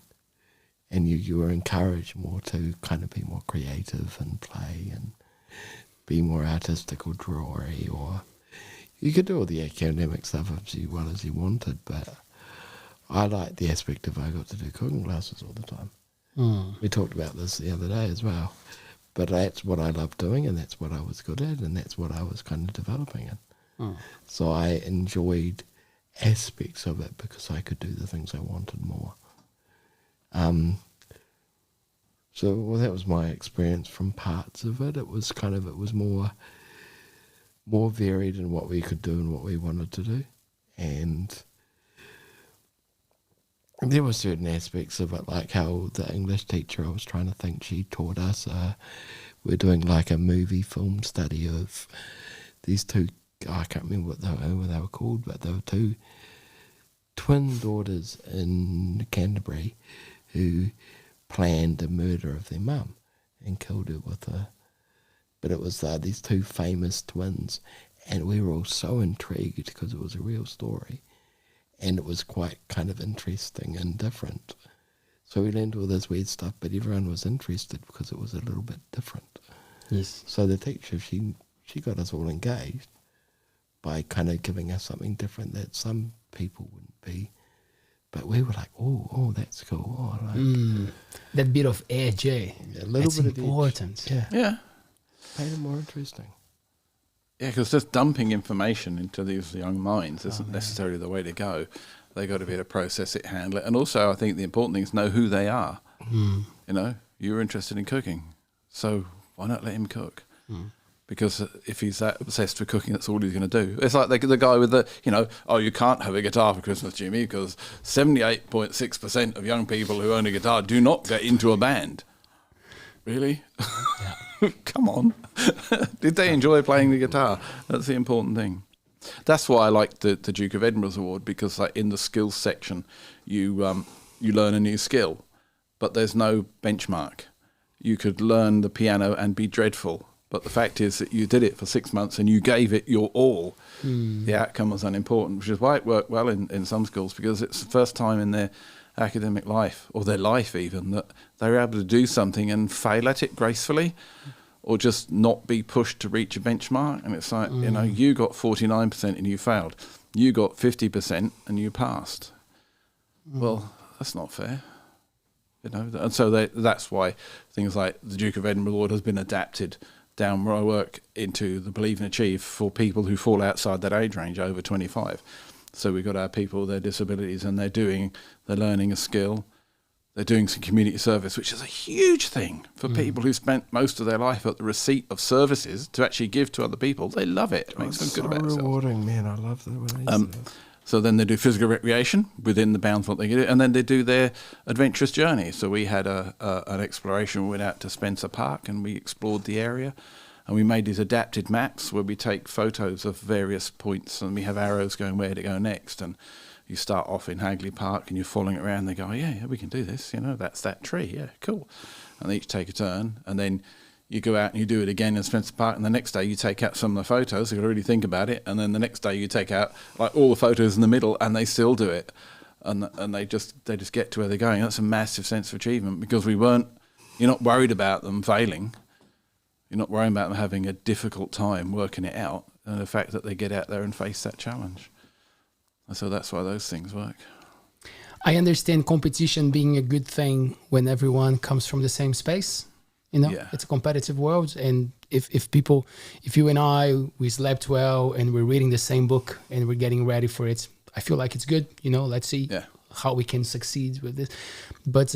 and you were encouraged more to kind of be more creative and play and be more artistic or drawery, or you could do all the academic stuff as well as you wanted, but I liked the aspect of I got to do cooking classes all the time. We talked about this the other day as well, but that's what I loved doing, and that's what I was good at, and that's what I was kind of developing in. So I enjoyed aspects of it because I could do the things I wanted more. So that was my experience from parts of it. It was more varied in what we could do and what we wanted to do. And there were certain aspects of it, like how the English teacher, I was trying to think, she taught us we're doing like a movie film study of these two. I can't remember what they were called, but they were two twin daughters in Canterbury who planned the murder of their mum and killed her with a. But it was these two famous twins, and we were all so intrigued because it was a real story, and it was quite kind of interesting and different. So we learned all this weird stuff, but everyone was interested because it was a little bit different. Yes. So the teacher, she got us all engaged by kind of giving us something different that some people wouldn't be. But we were like, oh, that's cool. Oh, like, that bit of edge, eh? A little that's bit important. Of edge. Yeah. Made it more interesting. Yeah, because just dumping information into these young minds isn't necessarily the way to go. They got to be able to process it, handle it, and also I think the important thing is know who they are. You know, you're interested in cooking, so why not let him cook? Because if he's that obsessed with cooking, that's all he's going to do. It's like the guy with the, you know, oh, you can't have a guitar for Christmas, Jimmy, because 78.6% of young people who own a guitar do not get into a band. Really? Yeah. Come on. Did they enjoy playing the guitar? That's the important thing. That's why I like the Duke of Edinburgh's award, because like in the skills section, you learn a new skill, but there's no benchmark. You could learn the piano and be dreadful, but the fact is that you did it for 6 months and you gave it your all. The outcome was unimportant, which is why it worked well in some schools, because it's the first time in their academic life, or their life even, that they were able to do something and fail at it gracefully, or just not be pushed to reach a benchmark. And it's like, you know, you got 49% and you failed. You got 50% and you passed. Well, that's not fair. You know, and so that's why things like the Duke of Edinburgh Award has been adapted down where I work into the Believe and Achieve for people who fall outside that age range, over 25. So we've got our people with their disabilities, and they're learning a skill. They're doing some community service, which is a huge thing for people who spent most of their life at the receipt of services to actually give to other people. They love it. It makes them good about themselves. So rewarding, man. I love that when they do. So then they do physical recreation within the bounds of what they can do, and then they do their adventurous journey. So we had an exploration. We went out to Spencer Park and we explored the area, and we made these adapted maps where we take photos of various points, and we have arrows going where to go next. And you start off in Hagley Park and you're following it around. They go, oh, yeah, we can do this. You know, that's that tree. Yeah, cool. And they each take a turn, and then you go out and you do it again in Spencer Park, and the next day you take out some of the photos. You've got to really think about it. And then the next day you take out like all the photos in the middle, and they still do it. And they just get to where they're going. That's a massive sense of achievement, because you're not worried about them failing. You're not worrying about them having a difficult time working it out, and the fact that they get out there and face that challenge. And so that's why those things work. I understand competition being a good thing when everyone comes from the same space. You know, It's a competitive world, and if you and I, we slept well and we're reading the same book and we're getting ready for it, I feel like it's good. You know, let's see how we can succeed with this. But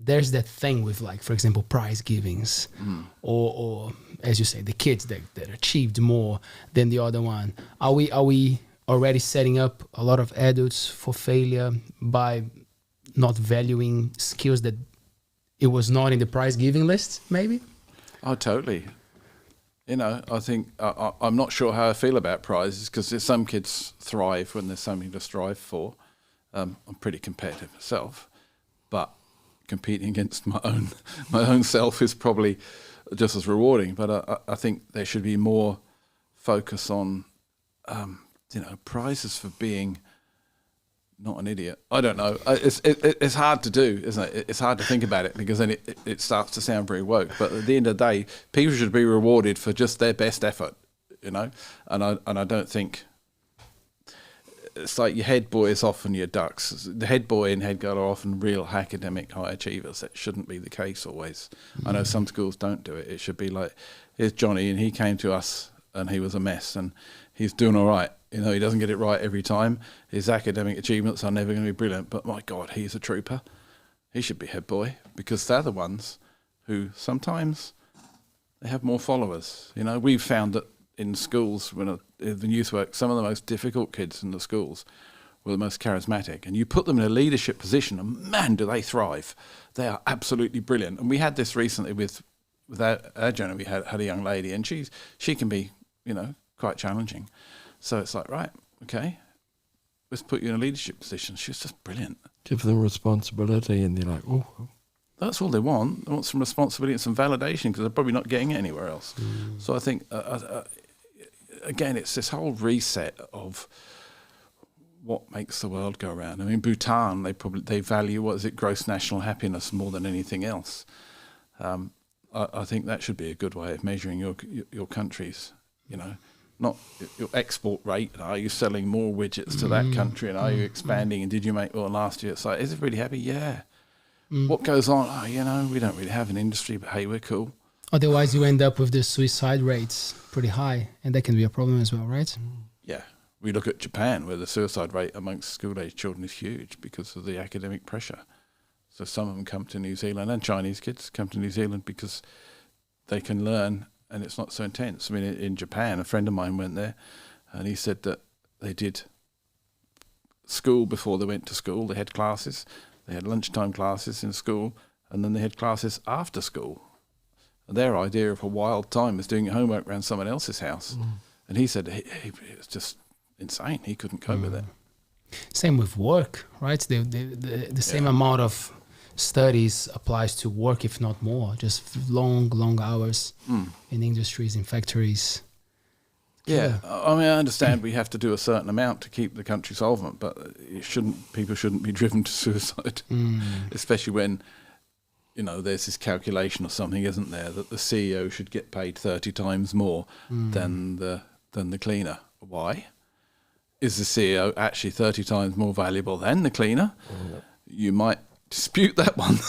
there's that thing with, like, for example, prize givings, or as you say, the kids that achieved more than the other one. Are we already setting up a lot of adults for failure by not valuing skills that it was not in the prize giving list, maybe? Oh, totally. You know, I think I'm not sure how I feel about prizes, because some kids thrive when there's something to strive for. I'm pretty competitive myself, but competing against my own self is probably just as rewarding. But I think there should be more focus on, prizes for being not an idiot. I don't know. It's hard to do, isn't it? It's hard to think about it, because then it starts to sound very woke. But at the end of the day, people should be rewarded for just their best effort, you know. And I don't think it's like your head boy is often your ducks. The head boy and head girl are often real academic high achievers. That shouldn't be the case always. I know some schools don't do it. It should be like, here's Johnny, and he came to us and he was a mess, and he's doing all right. You know, he doesn't get it right every time. His academic achievements are never going to be brilliant, but my God, he's a trooper. He should be head boy, because they're the ones who sometimes they have more followers. You know, we've found that in schools, when in youth work, some of the most difficult kids in the schools were the most charismatic. And you put them in a leadership position, and man, do they thrive. They are absolutely brilliant. And we had this recently with with our journey, we had a young lady, and she can be, quite challenging. So it's like, right, okay, let's put you in a leadership position. She was just brilliant. Give them responsibility, and they're like, oh. That's all they want. They want some responsibility and some validation because they're probably not getting it anywhere else. So I think, again, it's this whole reset of what makes the world go around. I mean, Bhutan, they value, gross national happiness more than anything else. I think that should be a good way of measuring your countries, not your export rate. Are you selling more widgets to that country, and are you expanding, and did you make well last year? It's like, is everybody happy? Yeah. What goes on? Oh, we don't really have an industry, but hey, we're cool. Otherwise, you end up with the suicide rates pretty high, and that can be a problem as well, right? Yeah. We look at Japan, where the suicide rate amongst school-age children is huge because of the academic pressure. So some of them come to New Zealand, and Chinese kids come to New Zealand because they can learn, and it's not so intense. I mean, in Japan, a friend of mine went there, and he said that they did school before they went to school. They had classes. They had lunchtime classes in school, and then they had classes after school. And their idea of a wild time was doing homework around someone else's house. And he said it's just insane. He couldn't cope with it. Same with work, right? The same amount of studies applies to work, if not more. Just long hours in industries, in factories. Yeah, I mean, I understand we have to do a certain amount to keep the country solvent, but people shouldn't be driven to suicide, especially when, there's this calculation or something, isn't there, that the CEO should get paid 30 times more than the cleaner. Why? Is the CEO actually 30 times more valuable than the cleaner? You might dispute that one.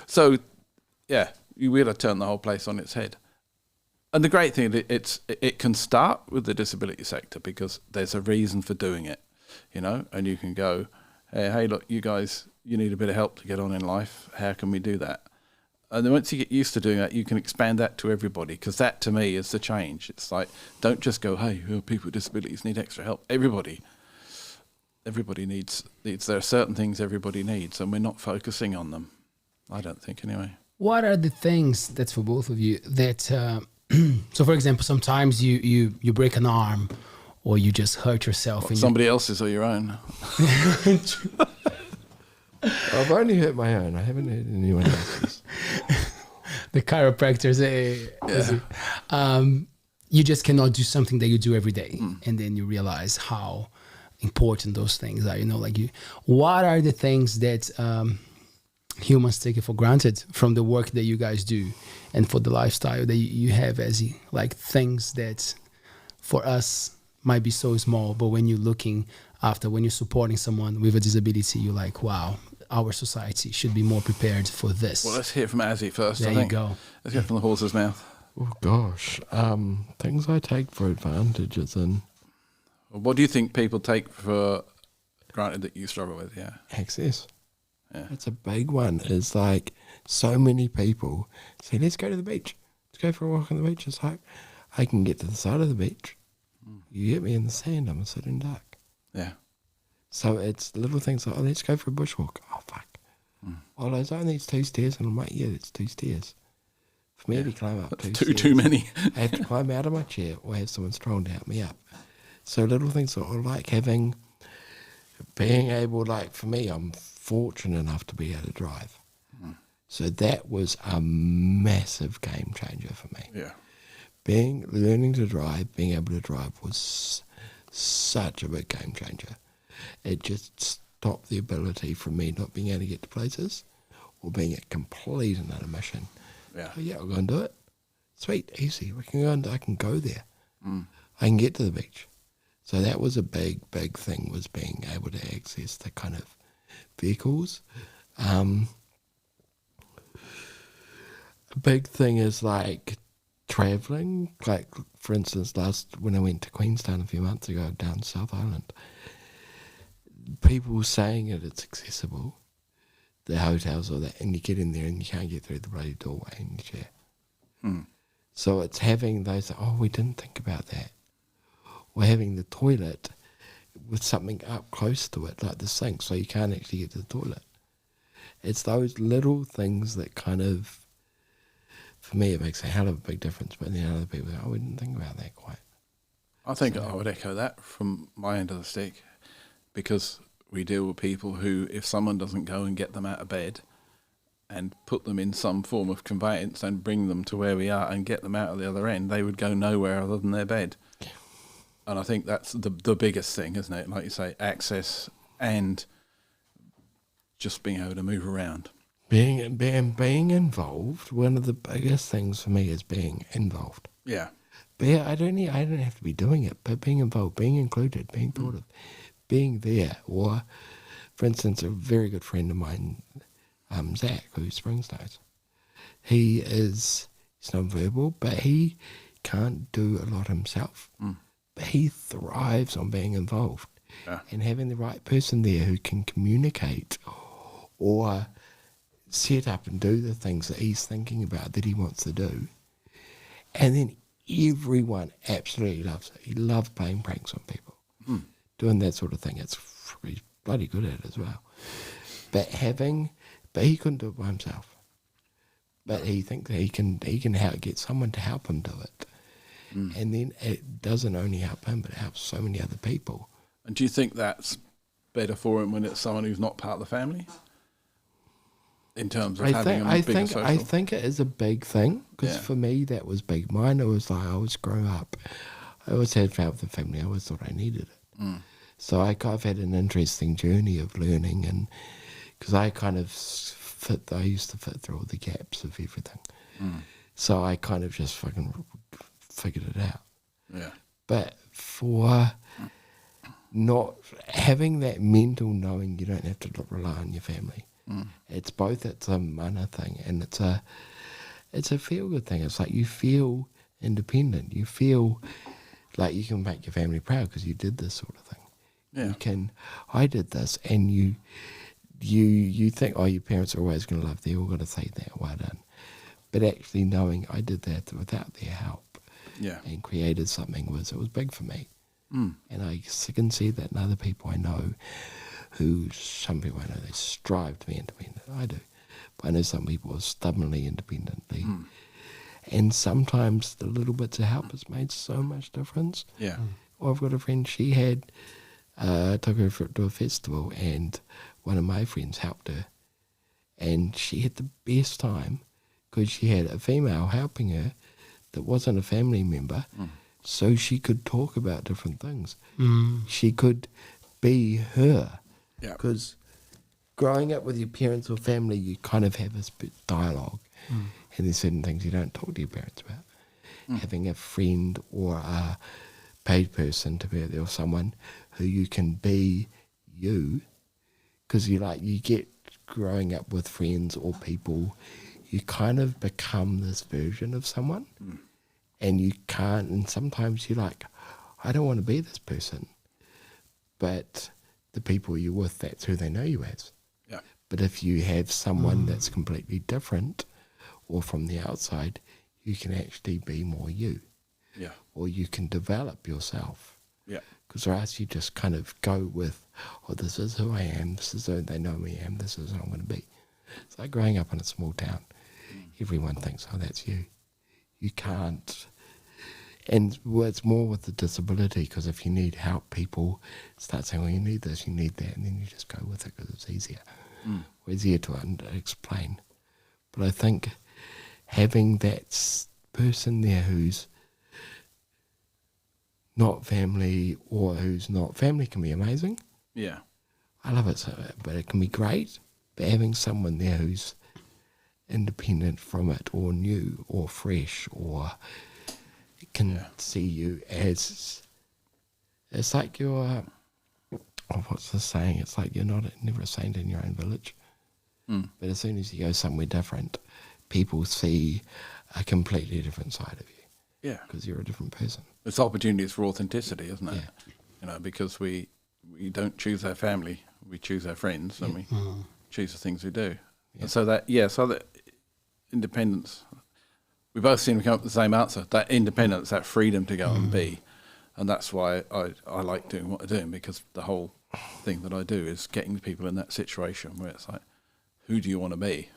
So, yeah, you will turn the whole place on its head. And the great thing, it can start with the disability sector because there's a reason for doing it, and you can go, hey, look, you guys, you need a bit of help to get on in life. How can we do that? And then once you get used to doing that, you can expand that to everybody because that, to me, is the change. It's like, don't just go, hey, people with disabilities need extra help. Everybody needs, there are certain things everybody needs, and we're not focusing on them. I don't think, anyway. What are the things, that's for both of you, that... so, for example, sometimes you break an arm or you just hurt yourself. Somebody else's or your own? I've only hurt my own. I haven't hurt anyone else's. The chiropractors, you just cannot do something that you do every day. And then you realize how important those things are. What are the things that humans take it for granted from the work that you guys do and for the lifestyle that you have, as like things that for us might be so small, but when you're looking after, when you're supporting someone with a disability, you're like, wow, our society should be more prepared for this. Well, let's hear from Azzie first. There you go. Let's get from the horse's mouth. Oh gosh, things I take for advantages in. What do you think people take for granted that you struggle with? Yeah, access. Yeah. It's a big one. It's like so many people say, let's go to the beach. Let's go for a walk on the beach. It's like, I can get to the side of the beach. You get me in the sand, I'm a sitting duck. Yeah. So it's little things like, let's go for a bushwalk. Oh, fuck. Well, there's only 2 stairs. And I'm like, yeah, it's 2 stairs. For me to climb up 2 stairs. Too many. I have to climb out of my chair or have someone strong to help me up. So little things like being able, like for me, I'm fortunate enough to be able to drive. So that was a massive game changer for me. Yeah. Learning to drive, being able to drive was such a big game changer. It just stopped the ability from me not being able to get to places or being a complete and utter mission. Yeah. Oh, yeah, I'll go and do it. Sweet, easy. I can go there. I can get to the beach. So that was a big thing, was being able to access the kind of vehicles. A big thing is like travelling. Like, for instance, when I went to Queenstown a few months ago down South Island, people saying it's accessible, the hotels or that, and you get in there and you can't get through the bloody doorway in your chair. So it's having those, we didn't think about that. Or having the toilet with something up close to it, like the sink, so you can't actually get to the toilet. It's those little things that kind of for me, it makes a hell of a big difference. But then other people, I wouldn't think about that quite. I think I would echo that from my end of the stick, because we deal with people who, if someone doesn't go and get them out of bed and put them in some form of conveyance and bring them to where we are and get them out of the other end, they would go nowhere other than their bed. And I think that's the biggest thing, isn't it? Like you say, access and just being able to move around. Being involved, one of the biggest things for me is being involved. Yeah. But yeah, I don't have to be doing it, but being involved, being included, being thought of, being there. Or, for instance, a very good friend of mine, Zach, who Springs knows, he's non-verbal, but he can't do a lot himself. But he thrives on being involved and having the right person there who can communicate or set up and do the things that he's thinking about that he wants to do. And then everyone absolutely loves it. He loves playing pranks on people, doing that sort of thing. He's bloody good at it as well. But he couldn't do it by himself. But he thinks that he can get someone to help him do it. And then it doesn't only help him, but it helps so many other people. And do you think that's better for him when it's someone who's not part of the family? In terms of having a bigger social? I think it is a big thing, because for me that was big. Mine, it was like I was growing up. I always had felt with the family. I always thought I needed it. So I've had an interesting journey of learning, and because I kind of I used to fit through all the gaps of everything. So I kind of just fucking figured it out. Yeah. But for not having that mental knowing you don't have to rely on your family. It's a mana thing and it's a feel good thing. It's like you feel independent. You feel like you can make your family proud because you did this sort of thing. Yeah. I did this, and you think, oh, your parents are always going to love. They're all going to say that. Well done. But actually knowing I did that without their help, and created something it was big for me. And I can see that in other people I know. Some people I know, they strive to be independent. I do. But I know some people are stubbornly independently. And sometimes the little bits of help has made so much difference. Yeah. Well, I've got a friend, she took her to a festival, and one of my friends helped her. And she had the best time because she had a female helping her that wasn't a family member, so she could talk about different things. She could be her. Yeah. Because growing up with your parents or family, you kind of have this dialogue, and there's certain things you don't talk to your parents about. Having a friend or a paid person to be there, or someone who you can be you, because you get growing up with friends or people, you kind of become this version of someone, and you can't. And sometimes you're like, I don't want to be this person, but the people you're with, that's who they know you as. Yeah. But if you have someone that's completely different or from the outside, you can actually be more you. Yeah. Or you can develop yourself. Yeah. Because or else you just kind of go with, oh, this is who I am, this is who they know me I am, this is who I'm going to be. It's like growing up in a small town. Everyone thinks, oh, that's you. You can't. And it's more with the disability, because if you need help, people start saying, well, you need this, you need that, and then you just go with it because it's easier. Easier to explain. But I think having that person there who's not family or who's not family can be amazing. Yeah. I love it, but it can be great. But having someone there who's independent from it, or new, or fresh, or can see you as, it's like you're, what's the saying? It's like you're never a saint in your own village. But as soon as you go somewhere different, people see a completely different side of you. Yeah. Because you're a different person. It's opportunities for authenticity, isn't it? Yeah. Because we don't choose our family, we choose our friends, and we choose the things we do. Yeah. And so that independence, we both seem to come up with the same answer, that independence, that freedom to go and be. And that's why I like doing what I'm doing, because the whole thing that I do is getting people in that situation where it's like, who do you want to be?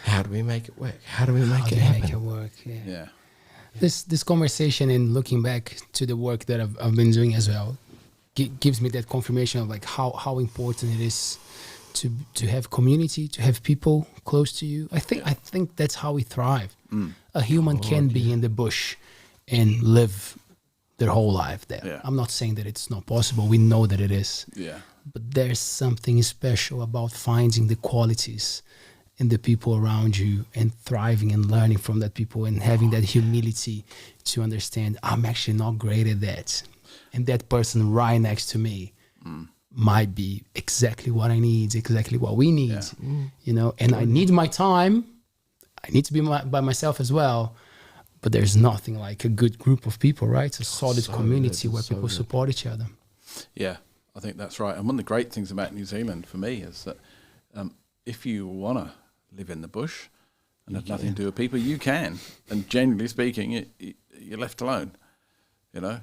How do we make it work? How do we make How it do you happen? make it work? Yeah. Yeah. This conversation and looking back to the work that I've been doing as well gives me that confirmation of like how important it is to have community, to have people close to you. I think that's how we thrive. A human can be in the bush and live their whole life there. Yeah. I'm not saying that it's not possible. We know that it is. Yeah. But there's something special about finding the qualities in the people around you and thriving and learning from that people and having that humility to understand I'm actually not great at that. And that person right next to me might be exactly what I need, exactly what we need, you know, and I need my time. I need to be by myself as well. But there's nothing like a good group of people, right? A solid community where people support each other. Yeah, I think that's right. And one of the great things about New Zealand for me is that if you want to live in the bush and have nothing to do with people, you can. And generally speaking, you're left alone, you know.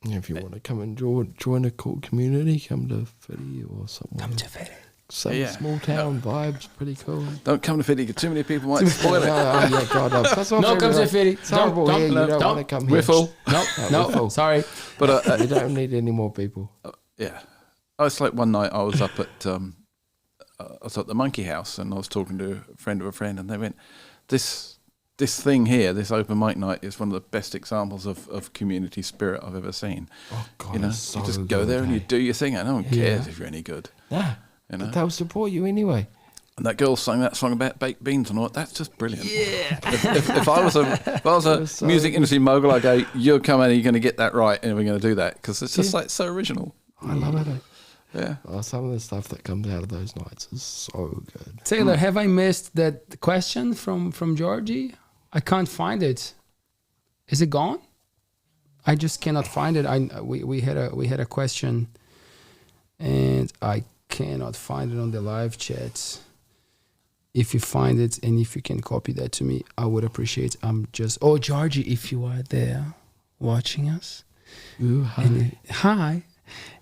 If you want to come and join a cool community, come to Whiri or somewhere. Come to Whiri. Some small town vibes, pretty cool. Don't come to Whiri, too many people might spoil it. Yeah, God, no. That's not No, come to Whiri. It's horrible here. You don't want to come here. We're full. No, sorry. But you don't need any more people. yeah. It's like one night I was up at the Monkey House and I was talking to a friend of a friend and they went, this thing here, this open mic night is one of the best examples of community spirit I've ever seen. Oh, God, you know, so you just good, go there and you do your thing and no one cares if you're any good. Nah, you know? they'll support you anyway. And that girl sang that song about baked beans and all that. That's just brilliant. Yeah. if I was a music industry mogul, I'd go, you're coming, you're going to get that right, and we're going to do that because it's just like so original. I love it. Yeah. Oh, some of the stuff that comes out of those nights is so good. Taylor, have I missed that question from Georgie? I can't find it. Is it gone? I just cannot find it. We had a question, and I cannot find it on the live chat. If you find it and if you can copy that to me, I would appreciate. Georgie, if you are there watching us, Ooh, hi.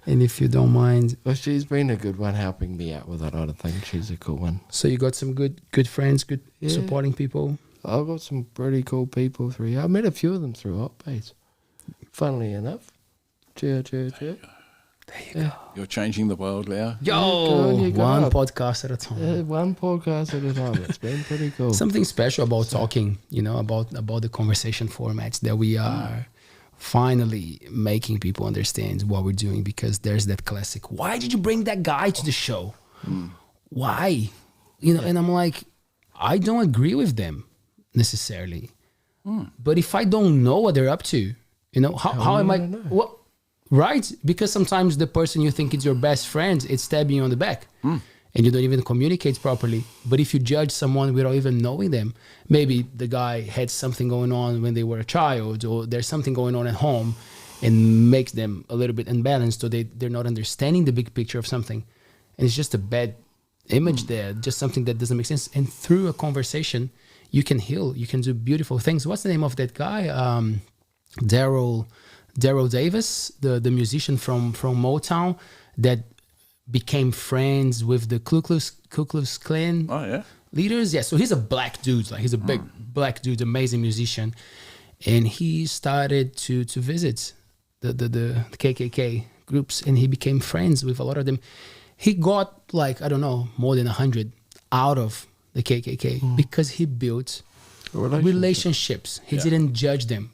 And if you don't mind, well, she's been a good one helping me out with that. I think she's a cool one. So you got some good friends, good supporting people. I've got some pretty cool people through here. I met a few of them through Altbays. Funnily enough. Cheer. There you go. You're changing the world, Leo. One podcast at a time. Yeah, one podcast at a time. It's been pretty cool. Something special about talking, you know, about the conversation formats that we are finally making people understand what we're doing, because there's that classic, why did you bring that guy to the show? Why? You know, and I'm like, I don't agree with them necessarily. But if I don't know what they're up to, you know, how am I? What? Right? Because sometimes the person you think is your best friend, it's stabbing you on the back. And you don't even communicate properly. But if you judge someone without even knowing them, maybe the guy had something going on when they were a child, or there's something going on at home and makes them a little bit unbalanced, or they're not understanding the big picture of something. And it's just a bad image there, just something that doesn't make sense. And through a conversation, you can heal, you can do beautiful things. What's the name of that guy? Daryl Davis, the musician from Motown that became friends with the Ku Klux Klan leaders. Yeah, so he's a black dude, like he's a big black dude, amazing musician, and he started to visit the KKK groups, and he became friends with a lot of them. He got like, I don't know, more than 100 out of the KKK because he built relationships. He didn't judge them.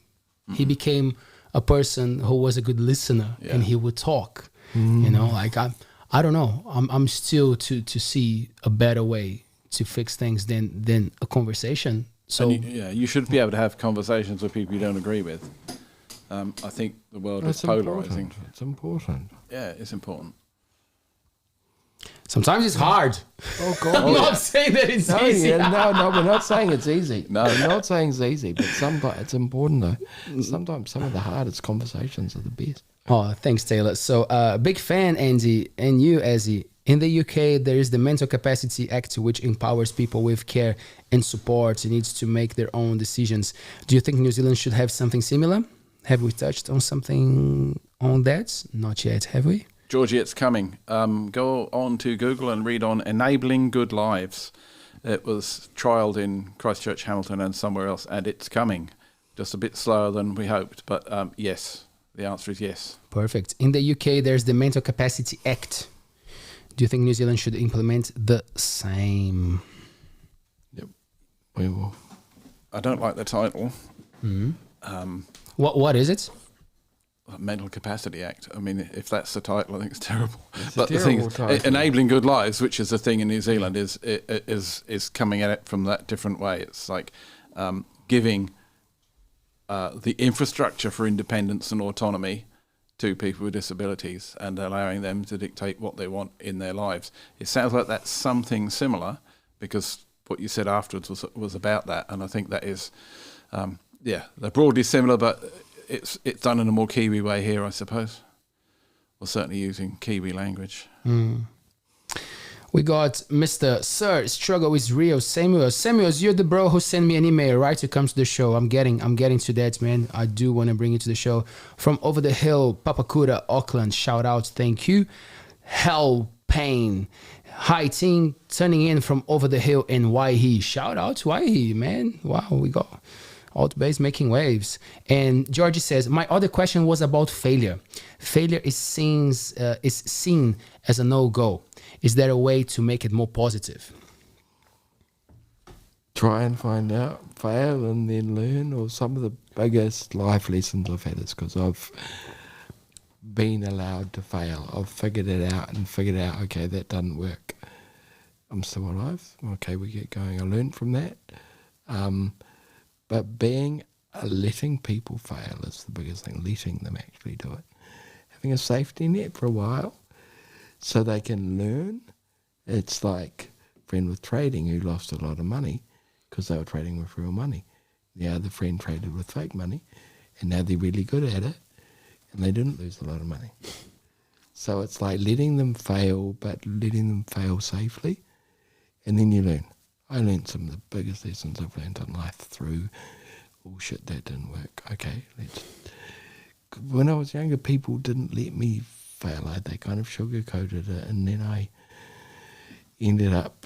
He became a person who was a good listener, and he would talk. You know, like I don't know. I'm still to see a better way to fix things than a conversation. So you should be able to have conversations with people you don't agree with. I think the world is polarizing. It's important. Yeah, it's important. Sometimes it's hard. Oh God! I'm not saying that it's easy. No, we're not saying it's easy. No, we're not saying it's easy, but sometimes it's important though. Sometimes some of the hardest conversations are the best. Oh, thanks, Taylor. So, big fan, Andy, and you, Azzie. In the UK, there is the Mental Capacity Act, which empowers people with care and support and needs to make their own decisions. Do you think New Zealand should have something similar? Have we touched on something on that? Not yet, have we? Georgie, it's coming. Go on to Google and read on Enabling Good Lives. It was trialled in Christchurch, Hamilton and somewhere else, and it's coming. Just a bit slower than we hoped, but yes, the answer is yes. Perfect. In the UK, there's the Mental Capacity Act. Do you think New Zealand should implement the same? Yep, we will. I don't like the title. What is it? Mental Capacity Act. I mean, if that's the title, I think it's terrible. It's but a the thing terrible is, title. enabling good lives, which is the thing in New Zealand, is coming at it from that different way. It's like giving the infrastructure for independence and autonomy to people with disabilities and allowing them to dictate what they want in their lives. It sounds like that's something similar, because what you said afterwards was about that, and I think that is, they're broadly similar, but it's done in a more Kiwi way here, I suppose. Or certainly using Kiwi language. We got Mr. Sir, struggle is real. Samuels, you're the bro who sent me an email, right, to come to the show. I'm getting to that, man. I do want to bring you to the show. From over the hill, Papakura, Auckland. Shout out, thank you. Hell Pain. Hi, team, turning in from over the hill in Waihi. Shout out to Waihi, man. Wow, we got Altbays making waves. And Georgie says, my other question was about failure. Failure is seen as a no-go. Is there a way to make it more positive? Try and find out, fail, and then learn. Or some of the biggest life lessons I've had is because I've been allowed to fail. I've figured it out, okay, that doesn't work. I'm still alive. Okay, we get going. I learned from that. But letting people fail is the biggest thing. Letting them actually do it. Having a safety net for a while so they can learn. It's like a friend with trading who lost a lot of money because they were trading with real money. The other friend traded with fake money, and now they're really good at it, and they didn't lose a lot of money. So it's like letting them fail, but letting them fail safely, and then you learn. I learned some of the biggest lessons I've learned in life through, shit, that didn't work. Okay, when I was younger, people didn't let me fail. They kind of sugarcoated it, and then I ended up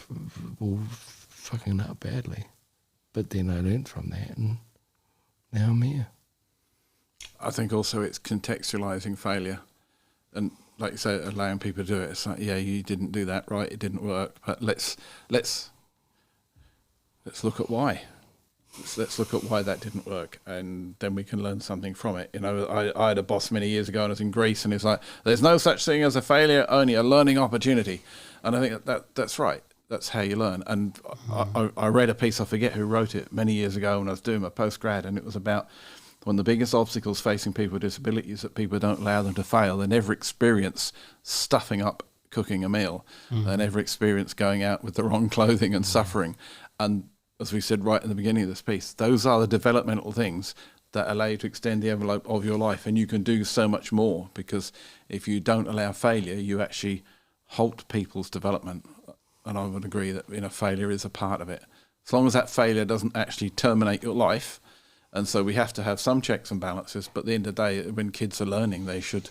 fucking up badly. But then I learned from that, and now I'm here. I think also it's contextualising failure, and like you say, allowing people to do it. It's like, yeah, you didn't do that right, it didn't work, but let's look at why. Let's look at why that didn't work, and then we can learn something from it. You know, I had a boss many years ago, and I was in Greece, and it's like, there's no such thing as a failure, only a learning opportunity. And I think that's right. That's how you learn. And I read a piece, I forget who wrote it, many years ago when I was doing my Post-Grad, and it was about one of the biggest obstacles facing people with disabilities, that people don't allow them to fail. They never experience stuffing up cooking a meal. They never experience going out with the wrong clothing and suffering. And as we said right in the beginning of this piece, those are the developmental things that allow you to extend the envelope of your life, and you can do so much more, because if you don't allow failure, you actually halt people's development. And I would agree that, you know, failure is a part of it. As long as that failure doesn't actually terminate your life, and so we have to have some checks and balances, but at the end of the day, when kids are learning, they should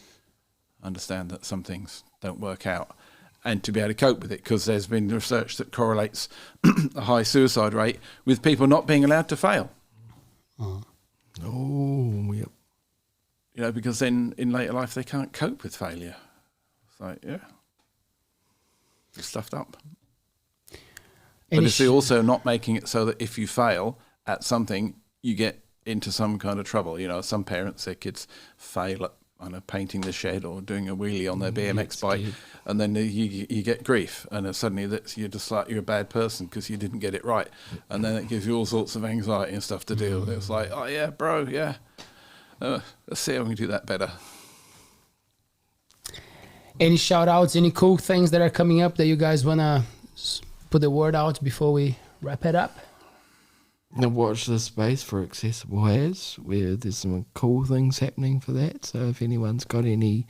understand that some things don't work out, and to be able to cope with it, because there's been research that correlates a high suicide rate with people not being allowed to fail. Oh, yep. You know, because then in later life they can't cope with failure. It's like, yeah, it's stuffed up. But it's also not making it so that if you fail at something, you get into some kind of trouble. You know, some parents, their kids fail at, I don't know, painting the shed or doing a wheelie on their BMX bike, and then you get grief, and then suddenly you're just like, you're a bad person because you didn't get it right, and then it gives you all sorts of anxiety and stuff to deal with. It's like, oh yeah, bro, yeah, let's see how we can do that better. Any shout outs, any cool things that are coming up that you guys want to put the word out before we wrap it up? Now watch this space for Accessible As, where there's some cool things happening for that. So if anyone's got any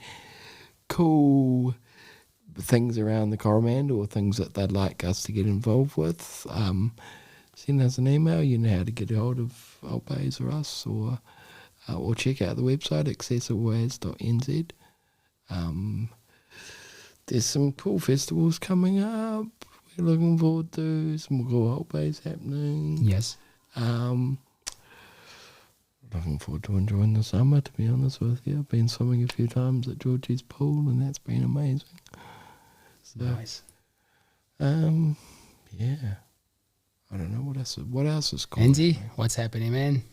cool things around the Coromandel or things that they'd like us to get involved with, send us an email. You know how to get a hold of Altbays or us, or check out the website, accessibleas.nz. There's some cool festivals coming up. we're looking forward to some cool Altbays happening. Yes. Looking forward to enjoying the summer, to be honest with you. I've been swimming a few times at Georgie's pool, and that's been amazing. So, Nice. yeah. I don't know what else is cool. Andy, what's happening, man?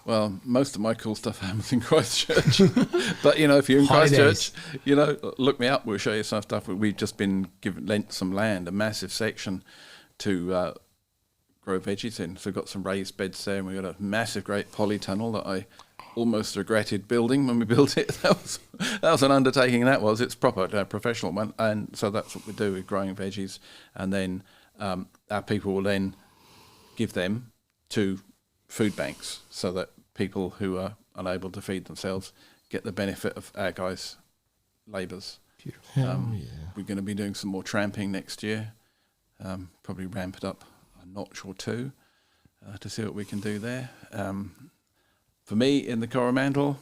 Well, most of my cool stuff happens in Christchurch. But, if you're in Holidays. Christchurch, look me up. We'll show you some stuff. We've just been lent some land, a massive section to grow veggies in. So we've got some raised beds there, and we've got a massive, great polytunnel that I almost regretted building when we built it. That was an undertaking, It's proper, professional one. And so that's what we do with growing veggies. And then our people will then give them to food banks so that people who are unable to feed themselves get the benefit of our guys' labours. We're going to be doing some more tramping next year, probably ramp it up a notch or two to see what we can do there. For me, in the Coromandel,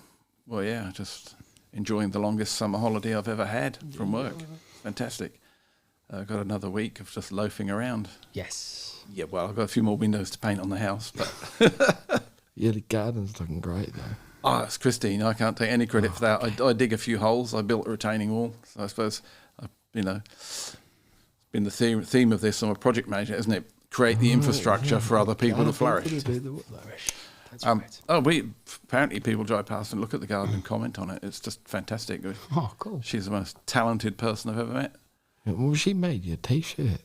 just enjoying the longest summer holiday I've ever had from work. Fantastic. I've got another week of just loafing around. Yes. Yeah, well, I've got a few more windows to paint on the house, but... Yeah, the garden's looking great, though. Oh, it's Christine. I can't take any credit for that. I dig a few holes. I built a retaining wall. So I suppose, it's been the theme of this. I'm a project manager, isn't it? Create the infrastructure for other people to flourish. That's right. Apparently people drive past and look at the garden and comment on it. It's just fantastic. Oh, cool. She's the most talented person I've ever met. Well, she made you a T-shirt.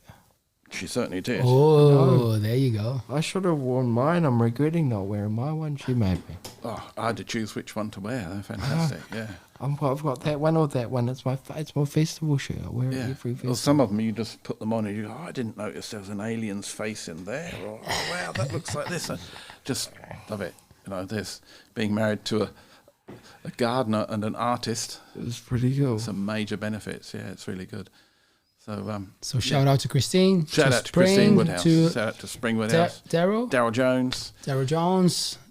She certainly did. Oh, there you go. I should have worn mine. I'm regretting not wearing my one. She made me. Oh, I had to choose which one to wear. They're fantastic, yeah. I've got that one or that one. It's my festival shirt. I wear it every festival. Well, some of them you just put them on and you go, I didn't notice there was an alien's face in there. Or, oh, wow, that looks like this. I just love it. There's being married to a gardener and an artist. It was pretty cool. Some major benefits. Yeah, it's really good. So, shout out to Christine. Shout out to Christine Woodhouse. Shout out to Spring Woodhouse. Daryl Jones.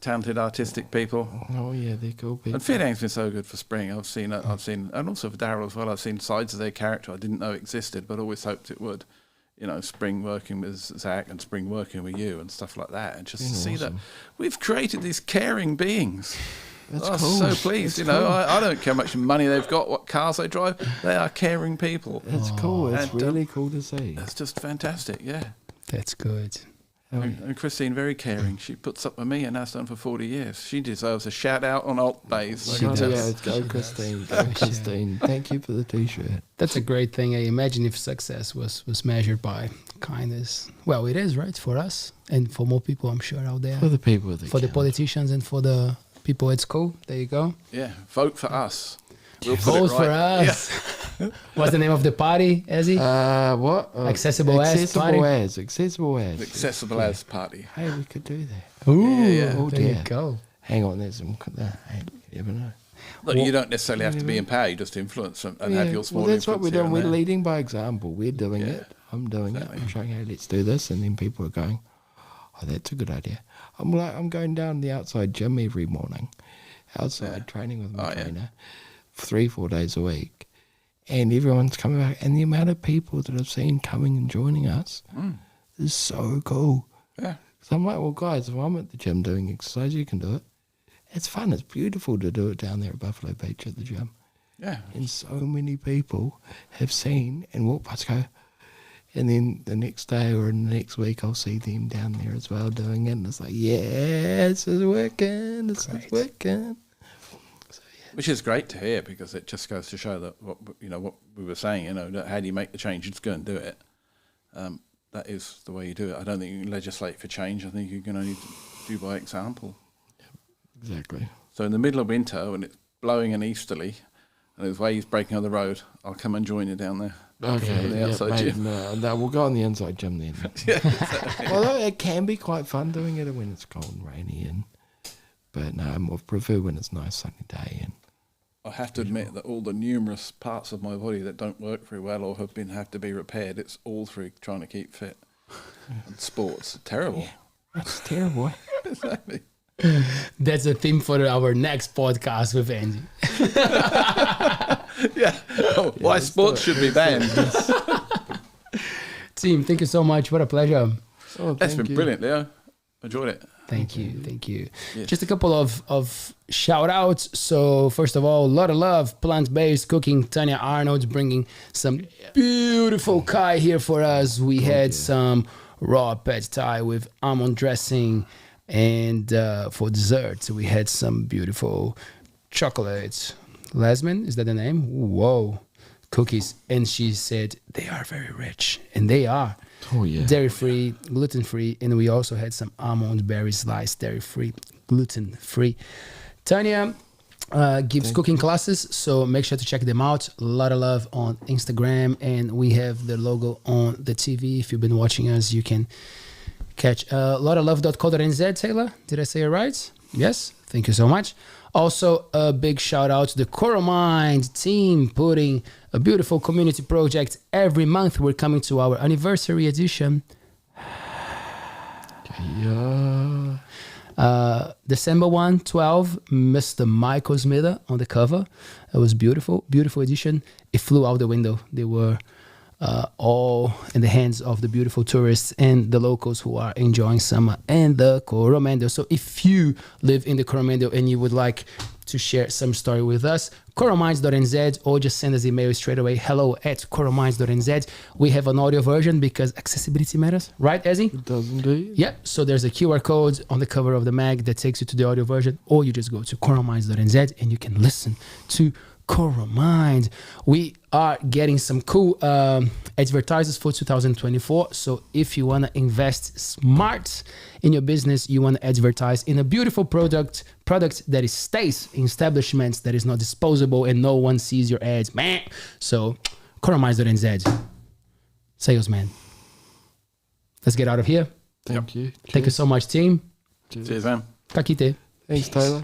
Talented artistic people. Oh yeah, they're cool people. And Fidang's been so good for Spring. I've seen, and also for Daryl as well. I've seen sides of their character I didn't know existed, but always hoped it would. Spring working with Zach and Spring working with you and stuff like that, and just to see that we've created these caring beings. That's cool. So pleased. I don't care how much money they've got, what cars they drive. They are caring people. It's cool. It's really cool to see. It's just fantastic. Yeah. That's good. And Christine, very caring. She puts up with me and has done for 40 years. She deserves a shout out on Altbays. Go Christine. Go Christine. Thank you for the T-shirt. That's a great thing. I imagine if success was measured by kindness. Well, it is, right? For us and for more people, I'm sure, out there. For the people. For the politicians and for the people at school. There you go. Yeah. Vote for us. We'll vote for us. Yeah. What's the name of the party, Azzie? What? Accessible As Party. Accessible As Party. Hey, we could do that. Ooh, Oh, there you go. Hang on, there's some. Hey, you never know. Look, you don't necessarily have to be empowered. You just influence and have your small that's influence. what we're doing. We're there. leading by example. We're doing it. I'm doing it. I'm showing, hey, let's do this, and then people are going, oh, that's a good idea. I'm going down the outside gym every morning, training with my trainer, 3-4 days a week, and everyone's coming back. And the amount of people that I've seen coming and joining us is so cool. Yeah. So I'm like, well, guys, if I'm at the gym doing exercise, you can do it. It's fun. It's beautiful to do it down there at Buffalo Beach at the gym. Yeah. And so many people have seen and walked past, go, and then the next day or in the next week, I'll see them down there as well doing it. And it's like, yeah, this is working. This is working. So, yeah. Which is great to hear, because it just goes to show that what we were saying. How do you make the change? Just go and do it. That is the way you do it. I don't think you can legislate for change. I think you can only do by example. Exactly. So in the middle of winter, when it's blowing and easterly, and there's waves breaking on the road, I'll come and join you down there. Okay. The outside gym. No, we'll go on the inside gym then. Although it can be quite fun doing it when it's cold and rainy, but no, I prefer when it's nice sunny day. And I have to admit that all the numerous parts of my body that don't work very well or have to be repaired, it's all through trying to keep fit. And sports, terrible. That's terrible. Exactly. That's a theme for our next podcast with Andy. Why sports should be banned. Team, thank you so much. What a pleasure. Oh, That's thank been you. brilliant, Leo. Enjoyed it. Thank you. Yes. Just a couple of shout outs. So first of all, a lot of love, plant-based cooking. Tanya Arnold bringing some beautiful kai here for us. We had some raw pad thai with almond dressing, and for dessert we had some beautiful chocolates. Lasman, is that the name? Whoa. Cookies. And she said they are very rich, and they are. Oh, yeah. Dairy-free, gluten-free, and we also had some almond berry slice, dairy-free, gluten-free. Tanya gives cooking classes, so make sure to check them out. A lot of love on Instagram, and we have the logo on the TV. If you've been watching us, you can catch a lot of love.co.nz. Taylor, did I say it right? Yes, thank you so much. Also, a big shout out to the Coramind team putting a beautiful community project every month. We're coming to our anniversary edition. Yeah. December 12, Mr. Michael Smith on the cover. It was beautiful edition. It flew out the window. They were all in the hands of the beautiful tourists and the locals who are enjoying summer and the Coromandel. So if you live in the Coromandel and you would like to share some story with us, corominds.nz, or just send us email straight away, hello@corominds.nz. We have an audio version because accessibility matters, right, Azzie? It does indeed. Yeah, so there's a QR code on the cover of the mag that takes you to the audio version, or you just go to corominds.nz and you can listen to Coramind. We are getting some cool advertisers for 2024. So if you want to invest smart in your business, you want to advertise in a beautiful product that stays in establishments, that is not disposable and no one sees your ads. Man. So Coramind.nz. Salesman. Let's get out of here. Thank you. Thank you so much, team. Cheers, man. Ka kite. Thanks, Taylor.